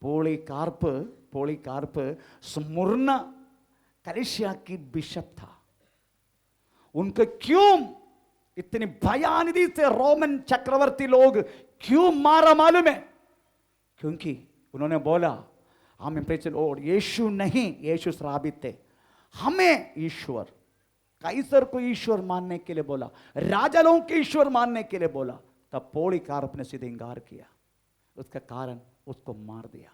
पोलीकार्प स्मुरना कलीसिया की बिशप था। उनको क्यों इतनी भयानिधि से रोमन चक्रवर्ती लोग क्यों मारा मालूम है? क्योंकि उन्होंने बोला, हमें प्रेज़ द लॉर्ड यीशु नहीं, यीशु श्रापित है। हमें ईश्वर, काइसर को ईश्वर मानने के लिए बोला, राजा लोगों के ईश्वर मानने के लिए बोला, तब पोलीकार्प ने सीधे इंकार किया। उसका कारण उसको मार दिया।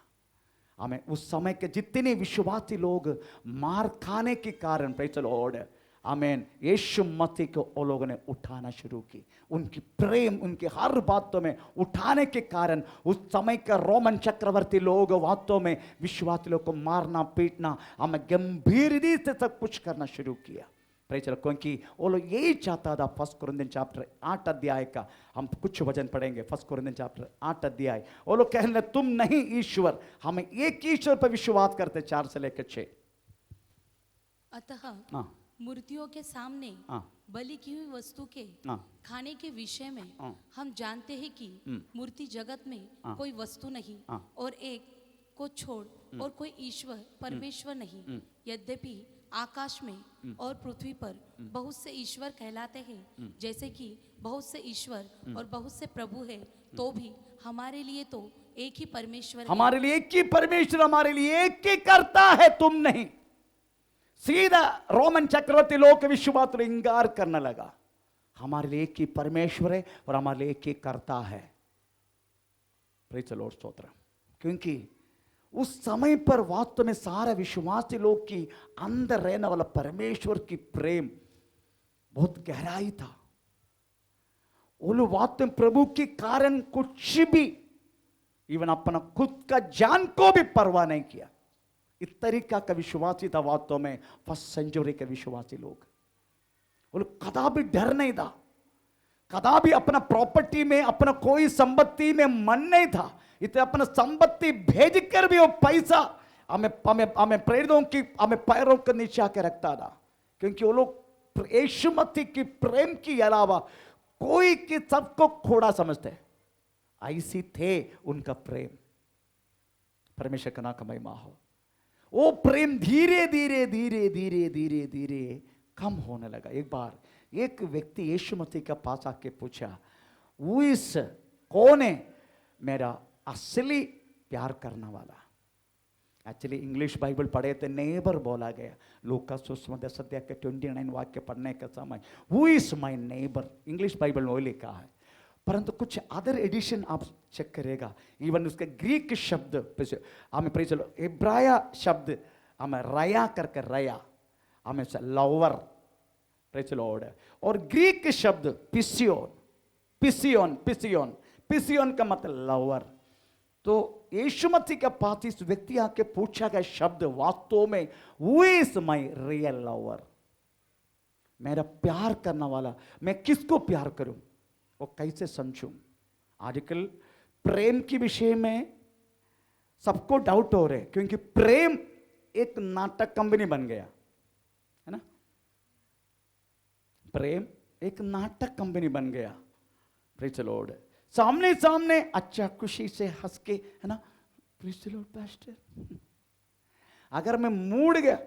हमें उस समय के जितने विश्वासी लोग मार खाने के कारण प्रेज़ द लॉर्ड, आमीन, यीशु मसीह को वो लोगों ने उठाना शुरू की। उनकी प्रेम उनकी हर बातों में उठाने के कारण उस समय का रोमन चक्रवर्ती लोग वास्तव में विश्वासी लोग को मारना पीटना, हमें गंभीर रीति से सब कुछ करना शुरू किया। Praise the Lord. क्योंकि वो लोग यही चाहता था। 1 कुरिन्थियन चैप्टर 8 अध्याय का हम कुछ वचन पढ़ेंगे। 1 कुरिन्थियन चैप्टर 8 अध्याय। वो लोग कहने तुम नहीं ईश्वर, हम एक ईश्वर पर विश्वास करते। 4 से लेकर 6। अतः मूर्तियों के सामने बलि की हुई वस्तु के खाने के विषय में हम जानते हैं कि मूर्ति जगत में कोई वस्तु नहीं और एक को छोड़ और कोई ईश्वर परमेश्वर नहीं। यद्यपि आकाश में और पृथ्वी पर बहुत से ईश्वर कहलाते हैं, जैसे कि बहुत से ईश्वर और बहुत से प्रभु है, तो भी हमारे लिए तो एक ही परमेश्वर, हमारे लिए एक ही परमेश्वर, हमारे लिए एक ही करता है, तुम नहीं। सीधा रोमन चक्रवर्ती लोग के विश्वास को इंकार करने लगा। हमारे लिए एक ही परमेश्वर है और हमारे लिए एक ही करता है। प्रेज़ द लॉर्ड स्तोत्र। क्योंकि उस समय पर वास्तव में सारे विश्वासी लोग की अंदर रहने वाला परमेश्वर की प्रेम बहुत गहराई था। वो लोग वास्तव में प्रभु के कारण कुछ भी, इवन अपना खुद का जान को भी परवाह नहीं किया। इस तरीका का विश्वासी था वास्तव में फर्स्ट सेंचुरी के विश्वासी लोग। वो लोग कदा भी डर नहीं था, कदा भी अपना प्रॉपर्टी में, अपना कोई संपत्ति में मन नहीं था। इतने अपना संपत्ति भेज कर भी वो पैसा हमें प्रेरितों की हमें पैरों के नीचे आके रखता था, क्योंकि वो लोग यीशु मसीह की प्रेम के अलावा कोई की सबको खोड़ा समझते। ऐसी थे उनका प्रेम। परमेश्वर का नाम का महिमा हो। वो प्रेम धीरे धीरे धीरे धीरे धीरे धीरे कम होने लगा। एक बार एक व्यक्ति यीशु मसीह के पास आके पूछा, वो इस कौन है मेरा असली प्यार करने वाला? एक्चुअली इंग्लिश बाइबल पढ़े थे, नेबर बोला गया। लूका सुसमाचार अध्याय के 29 वाक्य पढ़ने का समय who is my neighbour, English Bible में वो लिखा है। परंतु कुछ अदर एडिशन आप चेक करेगा, इवन उसके ग्रीक शब्द हमें इब्राया शब्द हमें रया करके रया हमें लवर लॉर्ड, और ग्रीक शब्द पिसियोन पिसियोन पिसियोन पिसियोन का मतलब लवर। तो यीशु मसीह के पास इस व्यक्ति आके पूछा गया शब्द वास्तव में who is my real lover, मेरा प्यार करने वाला, मैं किसको प्यार करूं, वो कैसे समझूं? आजकल प्रेम के विषय में सबको डाउट हो रहे, क्योंकि प्रेम एक नाटक कंपनी बन गया है ना। प्रेम एक नाटक कंपनी बन गया। Praise the Lord. सामने सामने अच्छा खुशी से हंस के, है ना, प्रेज़ द लॉर्ड पास्टर। अगर मैं मूड गया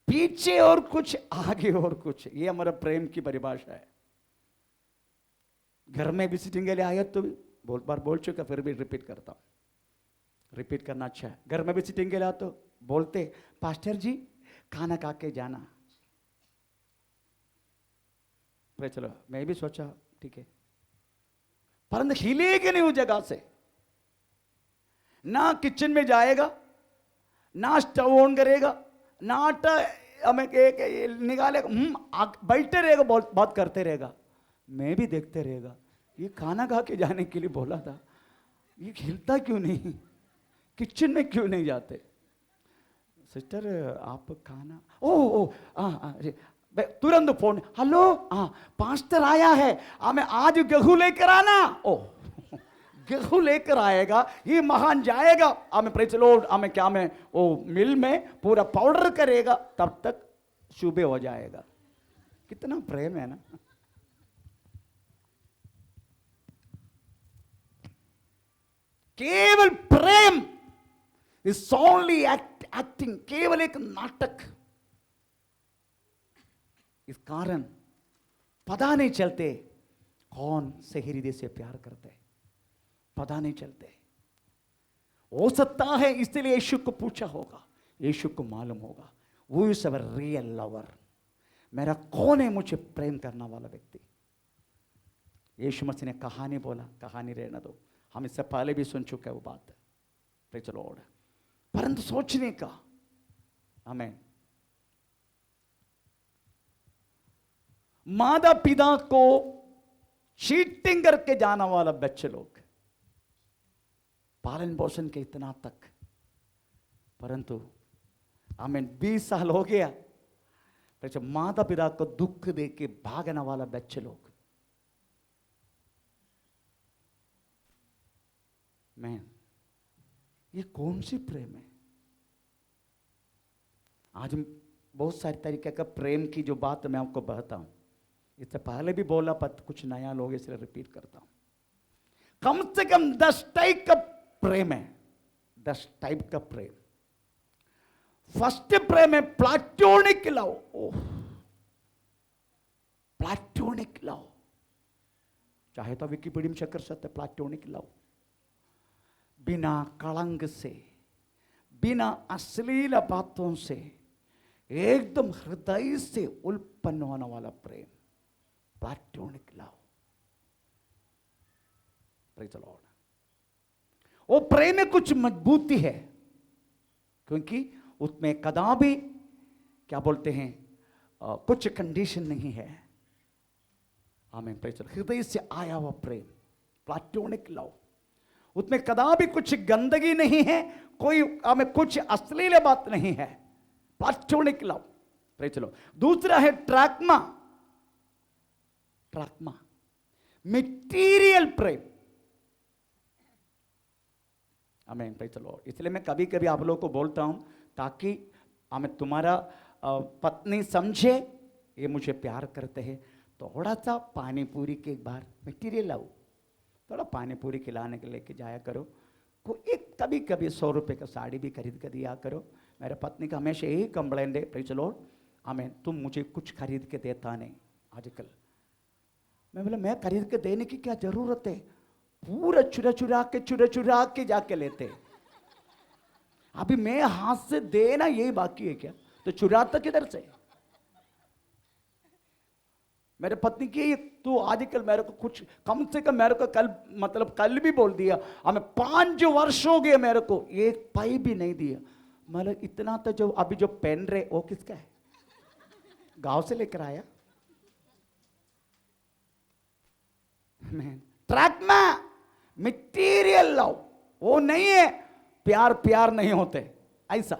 पीछे और कुछ आगे और कुछ, ये हमारा प्रेम की परिभाषा है। घर में विजिटिंग के लिए आया तो बहुत बार बोल चुका, फिर भी रिपीट करता हूं, रिपीट करना अच्छा है। घर में विजिटिंग के लिए तो बोलते पास्टर जी खाना खा के जाना। चलो मैं भी सोचा ठीक है, परंतु हिलेगी नहीं उस जगह से। ना किचन में जाएगा, ना स्टव ऑन करेगा, ना आटा हमें निकालेगा, बैठे रहेगा, बात करते रहेगा। मैं भी देखते रहेगा, ये खाना खा के जाने के लिए बोला था, ये हिलता क्यों नहीं, किचन में क्यों नहीं जाते? सिस्टर आप खाना, ओ तुरंत फोन, हेलो हाँ पास्टर आया है, हमें आज गेहूं लेकर आना। ओ गेहूं लेकर आएगा, ये महान जाएगा, हमें प्रेज़ द लॉर्ड, हमें क्या में वो मिल में पूरा पाउडर करेगा, तब तक सुबह हो जाएगा। कितना प्रेम है ना। केवल प्रेम इज ओनली एक्टिंग, केवल एक नाटक। इस कारण पता नहीं चलते कौन से हृदय से प्यार करते, पता नहीं चलते। हो सकता है इसलिए यीशु को पूछा होगा, यीशु को मालूम होगा वो इज अवर रियल लवर, मेरा कौन है मुझे प्रेम करने वाला व्यक्ति। यीशु मसीह ने कहानी बोला, कहानी रहना दो, हम इससे पहले भी सुन चुके हैं वो बात, प्रेज़ द लॉर्ड। परंतु सोचने का, आमीन। माता पिता को चीटिंग करके जाने वाला बच्चे लोग, पालन पोषण के इतना तक, परंतु आमीन 20 साल हो गया, फिर माता पिता को दुख दे के भागने वाला बच्चे लोग। मैन, ये कौन सी प्रेम है? आज हम बहुत सारे तरीके का प्रेम की जो बात मैं आपको बताता हूं, इससे पहले भी बोला पर कुछ नया लोग इसलिए रिपीट करता हूं। कम से कम 10 टाइप का प्रेम है, 10 टाइप का प्रेम। फर्स्ट प्रेम है प्लाटोनिक लव। प्लाटोनिक लव, चाहे तो विकिपीडिया में चेक कर सकते, प्लाटोनिक लव। बिना कलंक से, बिना अश्लील बातों से, एकदम हृदय से उत्पन्न होने वाला प्रेम। Platonic love. Praise the Lord. वो प्रेम में कुछ मजबूती है, क्योंकि उसमें कदापि क्या बोलते हैं कुछ कंडीशन नहीं है। आमीन। Praise the Lord. हृदय से आया हुआ प्रेम, प्लैटोनिक लव, उसमें कदापि कुछ गंदगी नहीं है, कोई हमें कुछ अश्लील बात नहीं है। Platonic love. Praise the Lord. दूसरा है ट्रैक्मा। ट्रैक्मा मटेरियल प्रेम। आमीन। Praise the Lord. इसलिए मैं कभी कभी आप लोगों को बोलता हूं ताकि हमें तुम्हारा पत्नी समझे ये मुझे प्यार करते हैं। थोड़ा सा पानी पूरी के एक बार मटेरियल लव, थोड़ा पानी पूरी खिलाने के लेके जाया करो। एक कभी कभी 100 रुपये का साड़ी भी खरीद कर दिया करो। मेरे पत्नी का हमेशा यही कंप्लेंट है, प्रेज़ द लॉर्ड, आमीन, तुम मुझे कुछ खरीद के देता नहीं आजकल। मैं बोला मैं खरीद के देने की क्या जरूरत है, पूरा चुरा चुरा के जाके लेते। अभी मैं हाथ से देना यही बाकी है क्या, तो चुराता किधर से। मेरे पत्नी की तू आजकल मेरे को कुछ कम से कम मेरे को कल भी बोल दिया, हमें 5 वर्ष हो गए मेरे को एक पाई भी नहीं दिया। मतलब इतना तो जो अभी जो पहन रहे वो किसका है, गांव से लेकर आया। ट्रैक में मटेरियल लव वो नहीं है, प्यार नहीं होते ऐसा।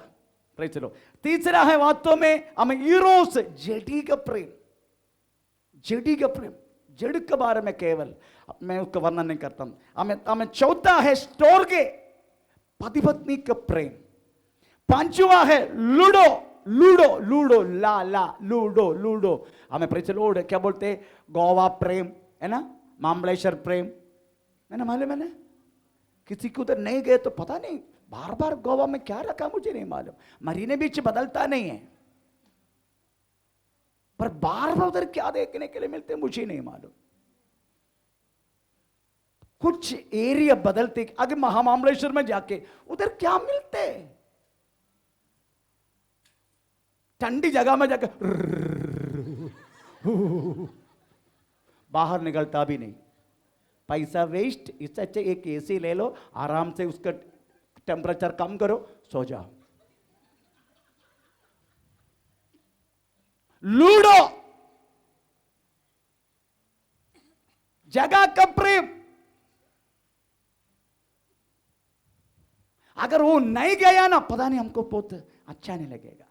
Praise the Lord. तीसरा है वास्तव में हमें ईरोस, जेडी का प्रेम। जेडी का प्रेम, जड़ के बारे में केवल मैं उसका वर्णन नहीं करता हूं। हमें चौथा है स्टोर्गे, पति पत्नी का प्रेम। पांचवा है लूडो, लूडो लूडो ला ला लूडो लूडो। हमें प्रेज़ द लॉर्ड क्या बोलते हैं, गोवा प्रेम है ना, महाबलेश्वर प्रेम है ना। मालूम है ना, किसी को उधर नहीं गए तो पता नहीं बार बार गोवा में क्या रखा मुझे नहीं मालूम। मरीने बीच बदलता नहीं है, पर बार बार उधर क्या देखने के लिए मिलते मुझे नहीं मालूम। कुछ एरिया बदलते, अगर महाबलेश्वर में जाके उधर क्या मिलते, ठंडी जगह में जाके बाहर निकलता भी नहीं, पैसा वेस्ट। इससे अच्छा एक एसी ले लो, आराम से उसका टेम्परेचर कम करो, सो जाओ। लूडो, जगह का प्रेम। अगर वो नहीं गया ना, पता नहीं हमको बहुत अच्छा नहीं लगेगा,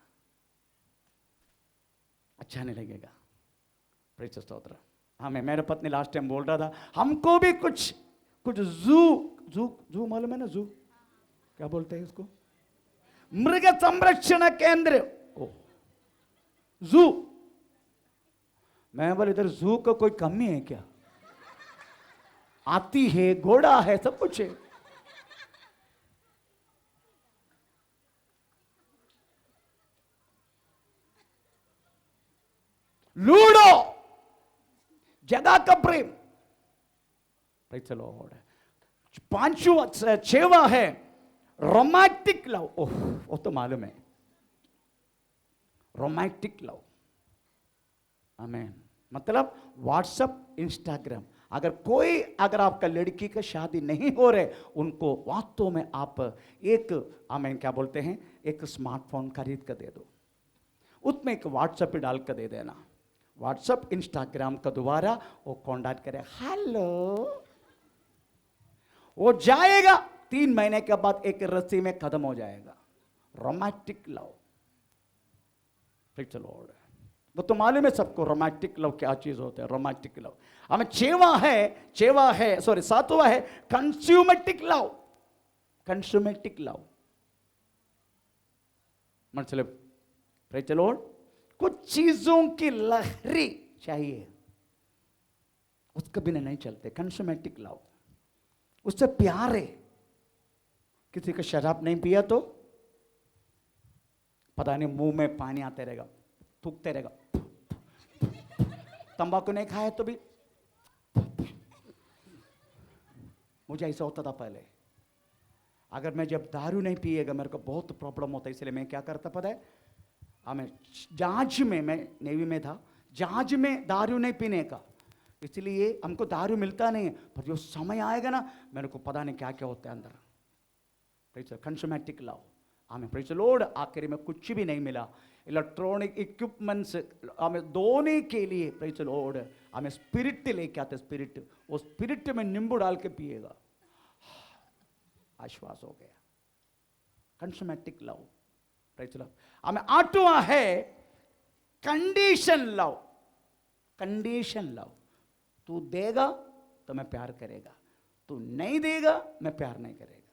अच्छा नहीं लगेगा। प्रेज़ स्तोत्र। हाँ, मेरे पत्नी लास्ट टाइम बोल रहा था हमको भी कुछ जू मालूम है ना, जू क्या बोलते हैं इसको, मृग संरक्षण केंद्र, जू। मैं बोले इधर जू का कोई कमी है क्या, हाथी है, घोड़ा है, सब कुछ है। लूडो, जगह का प्रेम। Praise the Lord. पांचवा छवा है रोमांटिक लव। ओह, वो तो मालूम है, रोमांटिक लव। आमीन। मतलब व्हाट्सएप, इंस्टाग्राम। अगर आपका लड़की का शादी नहीं हो रहे, उनको वास्तव में आप एक आमीन क्या बोलते हैं, एक स्मार्टफोन खरीद कर दे दो, उसमें एक व्हाट्सएप पे डाल कर दे देना। व्हाट्सएप, इंस्टाग्राम का दोबारा वो कॉन्टैक्ट करे, हेलो, वो जाएगा 3 महीने के बाद एक रस्सी में खत्म हो जाएगा। Romantic love. Praise the Lord. वो तो मालूम है सबको रोमांटिक लव क्या चीज होता है। रोमांटिक लव हमें सातवां है कंज्यूमेटिक लव। कंज्यूमेटिक लव मतलब प्रेज़ द लॉर्ड, कुछ चीजों की लहरी चाहिए, उसके बिना नहीं चलते। कंज्यूमेटिक लव, उससे प्यार है। किसी का शराब नहीं पिया तो पता नहीं मुंह में पानी आते रहेगा, थूकते रहेगा। तंबाकू नहीं खाया तो भी, मुझे ऐसा होता था पहले। अगर मैं जब दारू नहीं पिएगा मेरे को बहुत प्रॉब्लम होता है, इसलिए मैं क्या करता पता है, हमें जहाज में, मैं नेवी में था, जहाज में दारू नहीं पीने का, इसलिए हमको दारू मिलता नहीं है, पर जो समय आएगा ना, मेरे को पता नहीं क्या क्या होता है अंदर। Praise consummatic love. हमें प्रेज लॉर्ड आखिर में कुछ भी नहीं मिला, इलेक्ट्रॉनिक इक्विपमेंट्स हमें धोने के लिए प्रेज लॉर्ड हमें स्पिरिट लेके आते, स्पिरिट, वो स्पिरिट में नींबू डाल के पिएगा, आश्वास हो गया। कंज्यूमेटिक लव, प्रेज लव। हमें आठवां है कंडीशन लव। कंडीशन लव, तू देगा तो मैं प्यार करेगा, तू नहीं देगा मैं प्यार नहीं करेगा,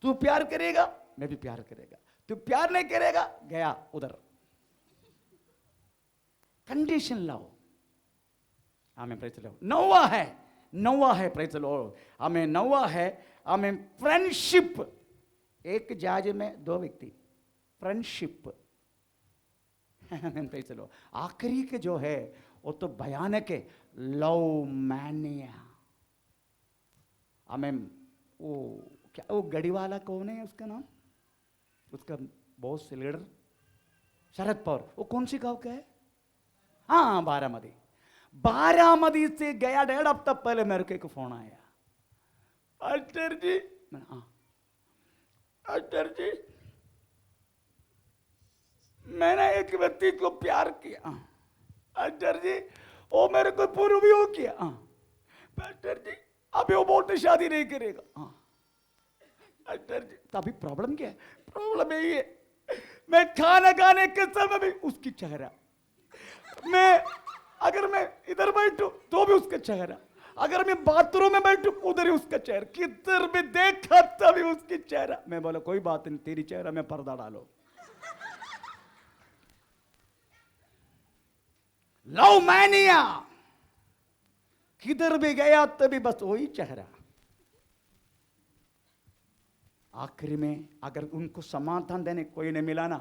तू प्यार करेगा मैं भी प्यार करेगा, तू प्यार नहीं करेगा गया उधर। Condition love. हमें प्रेज लव। नौवा है प्रेज लव, हमें नौवा है हमें फ्रेंडशिप। एक जहाज में 2 व्यक्ति, फ्रेंडशिप। Praise love. आखिरी के जो है वो तो भयानक है, लव मैनिया। हमें वो क्या, वो गड़ी वाला कौन है उसका नाम, उसका बॉस लीडर शरद पवार, वो कौन सी गांव का है? हाँ, बारामती। बारामती से गया 1.5 हफ्ता पहले मेरे को एक फोन आया, अटर जी। हाँ अटर जी, मैंने एक व्यक्ति को प्यार किया। अटर जी, वो मेरे को पूर्व भी हो किया। अटर जी, अभी वो बोलते शादी नहीं करेगा। अटर जी, तभी प्रॉब्लम क्या है? प्रॉब्लम यही है, मैं खाना खाने के समय भी उसकी चेहरा, मैं अगर मैं इधर बैठूं तो भी उसका चेहरा, अगर मैं बाथरूम में बैठूं उधर ही उसका चेहरा, किधर भी देखा तभी उसकी चेहरा। मैं बोला कोई बात नहीं, तेरी चेहरा में पर्दा डालो। लव मैनिया, किधर भी गया तभी बस वही चेहरा। आखिरी में अगर उनको समाधान देने कोई नहीं मिला ना,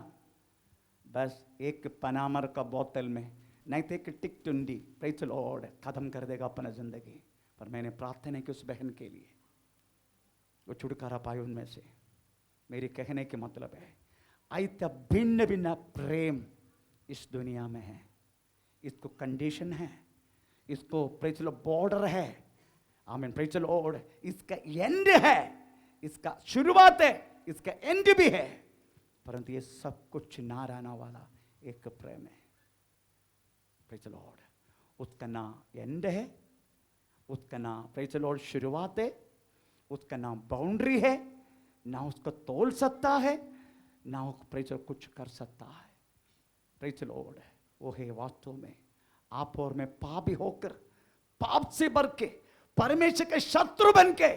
बस एक पनामर का बोतल में, नहीं तो एक टिक टुंडी, प्रेज लॉर्ड, खत्म कर देगा अपना जिंदगी। पर मैंने प्रार्थना की उस बहन के लिए, वो छुटकारा पाए उनमें से। मेरे कहने के मतलब है, ऐसा भिन्न भिन्न प्रेम इस दुनिया में है। इसको कंडीशन है, इसको प्रेज लॉर्ड बॉर्डर है, आमीन, प्रेज लॉर्ड, इसका एंड है, इसका शुरुआत है, इसका एंड भी है। परंतु ये सब कुछ ना रहना वाला एक प्रेम है, प्रेज लॉर्ड। उसका ना एंड है, उसका ना प्रेज लॉर्ड शुरुआत है, उसका ना बाउंड्री है, ना उसको तोल सकता है, ना वो प्रेज कुछ कर सकता है। प्रेज लॉर्ड, वो है वास्तव में आप और मैं पापी होकर, पाप से भर के, परमेश्वर के शत्रु बन के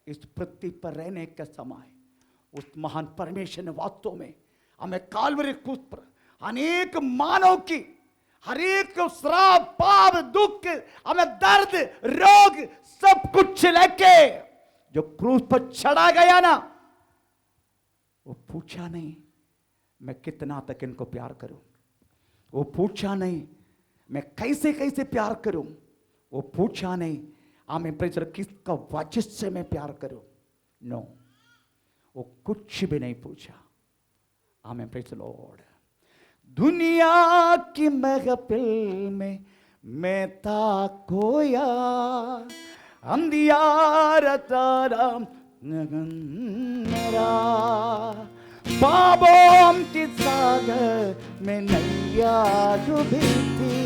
इस पृथ्वी पर रहने का समय, उस महान परमेश्वर ने वास्तव में हमें काल्वरी क्रूस पर अनेक मानव की हर एक श्राप, पाप, दुख, हमें दर्द, रोग सब कुछ लेके जो क्रूस पर चढ़ा गया ना, वो पूछा नहीं मैं कितना तक इनको प्यार करूं, वो पूछा नहीं मैं कैसे कैसे प्यार करूं, वो पूछा नहीं हमें प्रेजर किसका वजह से मैं प्यार करूं। नो, वो कुछ भी नहीं पूछा। हमें प्रेज लॉर्ड। दुनिया की महफिल में मैं था खोया, अंधियारा तारा मेरा, पापों की सागर में नैया डूबी थी,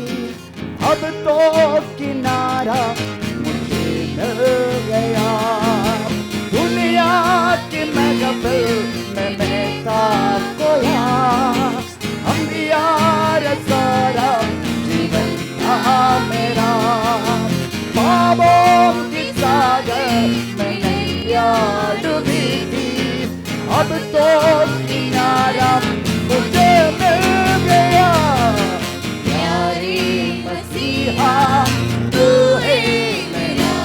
अब तो किनारा मुझे मिल गया। दुनिया की महफिल में मैं था खोया, अंधियारा सारा जीवन था मेरा, पापों की सागर में नैया डूबी थी, अब तो किनारा मुझे मिल गया। प्यारे मसीहा तू है मेरा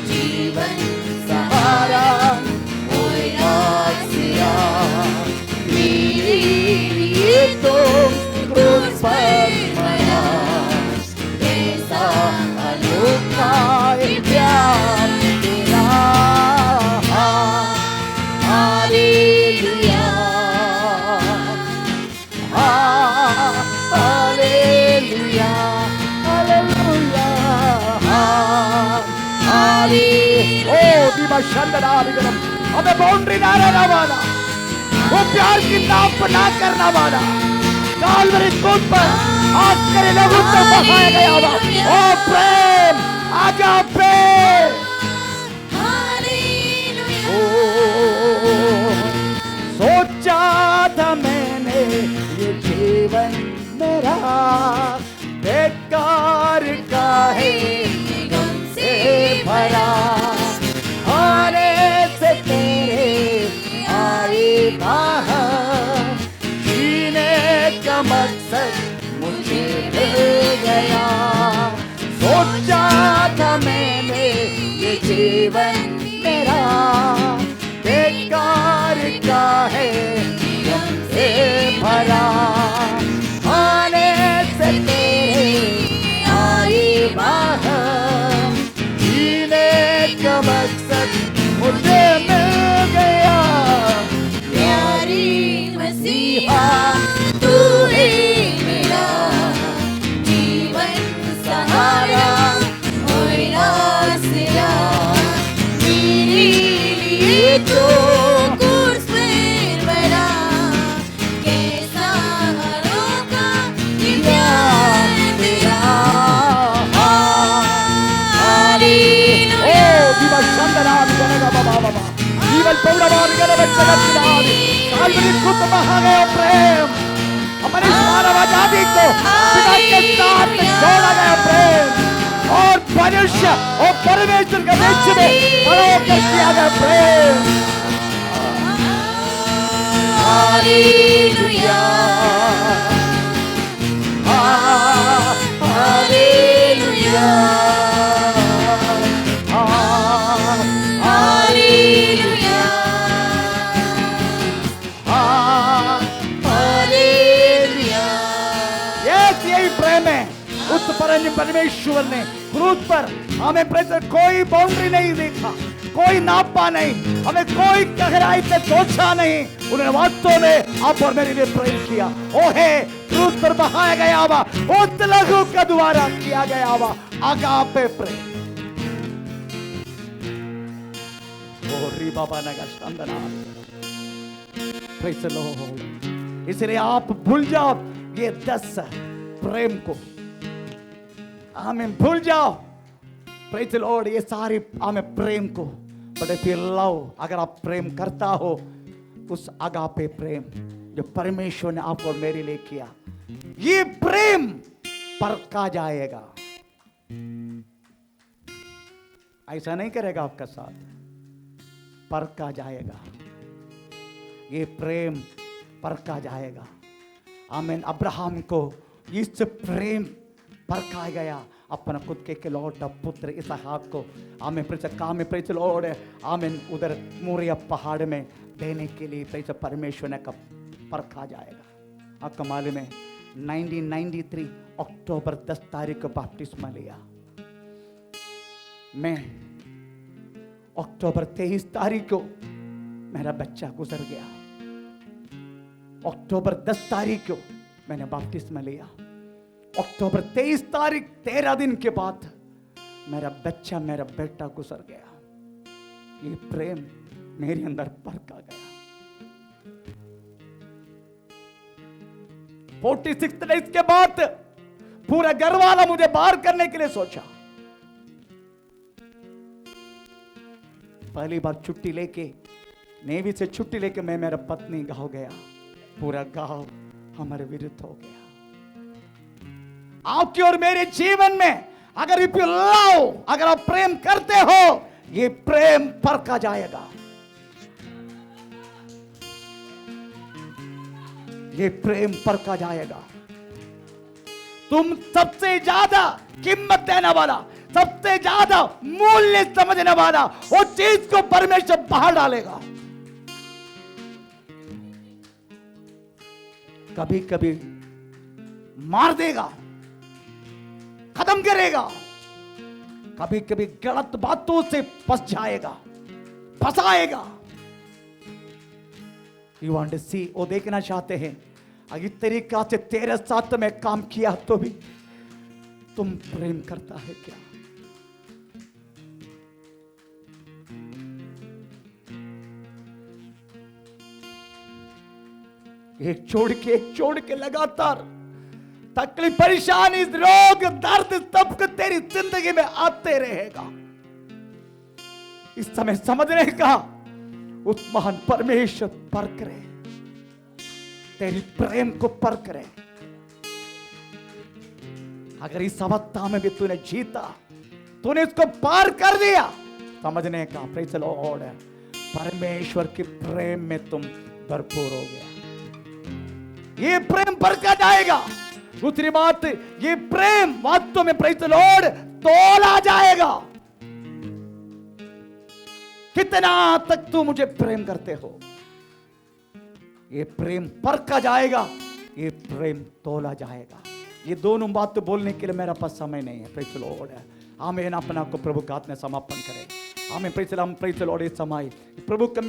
जीवन सहारा, कोई आसिया मेरे लिए तो क्रूस पर मरा, कैसा अनोखा प्यार तेरा। हालेलुया। हमें बाउंड्री ना रहना वाला, वो प्यार की नाप ना करना वाला, कालवरी क्रूस पर आज तेरे लहू से बहाया गया हुआ ओ प्रेम, आगापे। सोचा था मैंने ये जीवन मेरा बेकार का है, गम से भरा, आने से तेरे आई बाहर, जीने का मकसद मुझे मिल गया। सोचा था मैंने ये जीवन मेरा बेकार का है, गम से भरा, आने से तेरे आई बाहर, जीने का मकसद मुझे मिल गया। प्यारी मसीहा तू है मेरा जीवन सहारा, कोई आसरा मेरे लिए तो क्रूस पर मरा, कैसा अनोखा ये प्यार तेरा। हालेलुया। जीवन पौड़वारिगरे जगत्तिनादि काल्वरी क्रूस पर बहा गया प्रेम, हमारी मानव आजादी को पिता के साथ जोड़ा गया प्रेम, और मनुष्य और परमेश्वर के बीच में खड़ा होकर किया गया प्रेम। हालेलुया। हालेलुया। हालेलुया। हालेलुया। यही प्रेम है। उस परमेश्वर ने क्रूस पर हमें कोई बाउंड्री नहीं देखा, कोई नापा नहीं, हमें कोई गहराई से सोचा नहीं, उन्होंने वास्तव में आप और मेरे लिए प्रेम किया। ओ है क्रूस पर बहाया गया हुआ उस लहू के द्वारा किया गया हुआ आगापे प्रेम। ओ री बाबा नगा शांदना, प्रेज द लॉर्ड। इसलिए आप भूल जाओ ये 10 प्रेम को, हमें भूल जाओ प्रेज द लॉर्ड ये सारी हमें प्रेम को। बट इफ यू लव, अगर आप प्रेम करता हो उस आगापे प्रेम जो परमेश्वर ने आप और मेरे लिए किया, ये प्रेम परखा जाएगा। ऐसा नहीं करेगा आपका साथ, परखा जाएगा, ये प्रेम परखा जाएगा। आमीन। अब्राहम को इस प्रेम परखा गया, अपना खुद के इकलौता पुत्र इसहाक को आमीन प्रेज लॉर्ड आमीन उधर मोरिया पहाड़ में देने के लिए प्रेज परमेश्वर ने कब परखा जाएगा। आपका मालूम है 1993 अक्टूबर 10 तारीख को बपतिस्मा लिया। मैं अक्टूबर 23 तारीख को मेरा बच्चा गुजर गया। अक्टूबर 10 तारीख को मैंने बपतिस्मा लिया। अक्टूबर 23 तारीख 13 दिन के बाद मेरा बच्चा, मेरा बेटा गुजर गया। ये प्रेम मेरे अंदर परखा गया। 46 डेज के बाद पूरा घर वाला मुझे बाहर करने के लिए सोचा। पहली बार छुट्टी लेके, नेवी से छुट्टी लेके मैं मेरा पत्नी गांव गया। पूरा गांव हमारे विरुद्ध हो गया। आपके और मेरे जीवन में अगर इफ यू लव, अगर आप प्रेम करते हो, ये प्रेम परखा जाएगा। ये प्रेम परखा जाएगा। तुम सबसे ज्यादा कीमत देने वाला, सबसे ज्यादा मूल्य समझने वाला, वो चीज को परमेश्वर बाहर डालेगा। कभी कभी मार देगा, खत्म करेगा, कभी कभी गलत बातों से फंस जाएगा, फंसाएगा। यू वांट टू सी, वो देखना चाहते हैं अगर इस तरीका से तेरे साथ में काम किया तो भी तुम प्रेम करता है क्या? एक छोड़ के लगातार तकलीफ, परेशानी, रोग, दर्द सब कुछ तेरी जिंदगी में आते रहेगा। इस समय समझने का उस महान परमेश्वर परख रहे, तेरी प्रेम को परख रहे। अगर इस अवस्था में भी तूने जीता, तूने इसको पार कर दिया, समझने का प्रेज़ द लॉर्ड, परमेश्वर के प्रेम में तुम भरपूर हो गया। ये प्रेम बरकत आएगा। दूसरी बात, ये प्रेम वास्तव में प्रेज़ द लॉर्ड तोला जाएगा। कितना तक तू मुझे प्रेम करते हो, ये प्रेम परखा जाएगा, ये प्रेम तोला जाएगा। ये दोनों बात तो बोलने के लिए मेरा पास समय नहीं है। Praise the Lord. आमीन। अपना को प्रभु का हाथ में समापन करें। आमीन। Praise the Lord. इस समय प्रभु के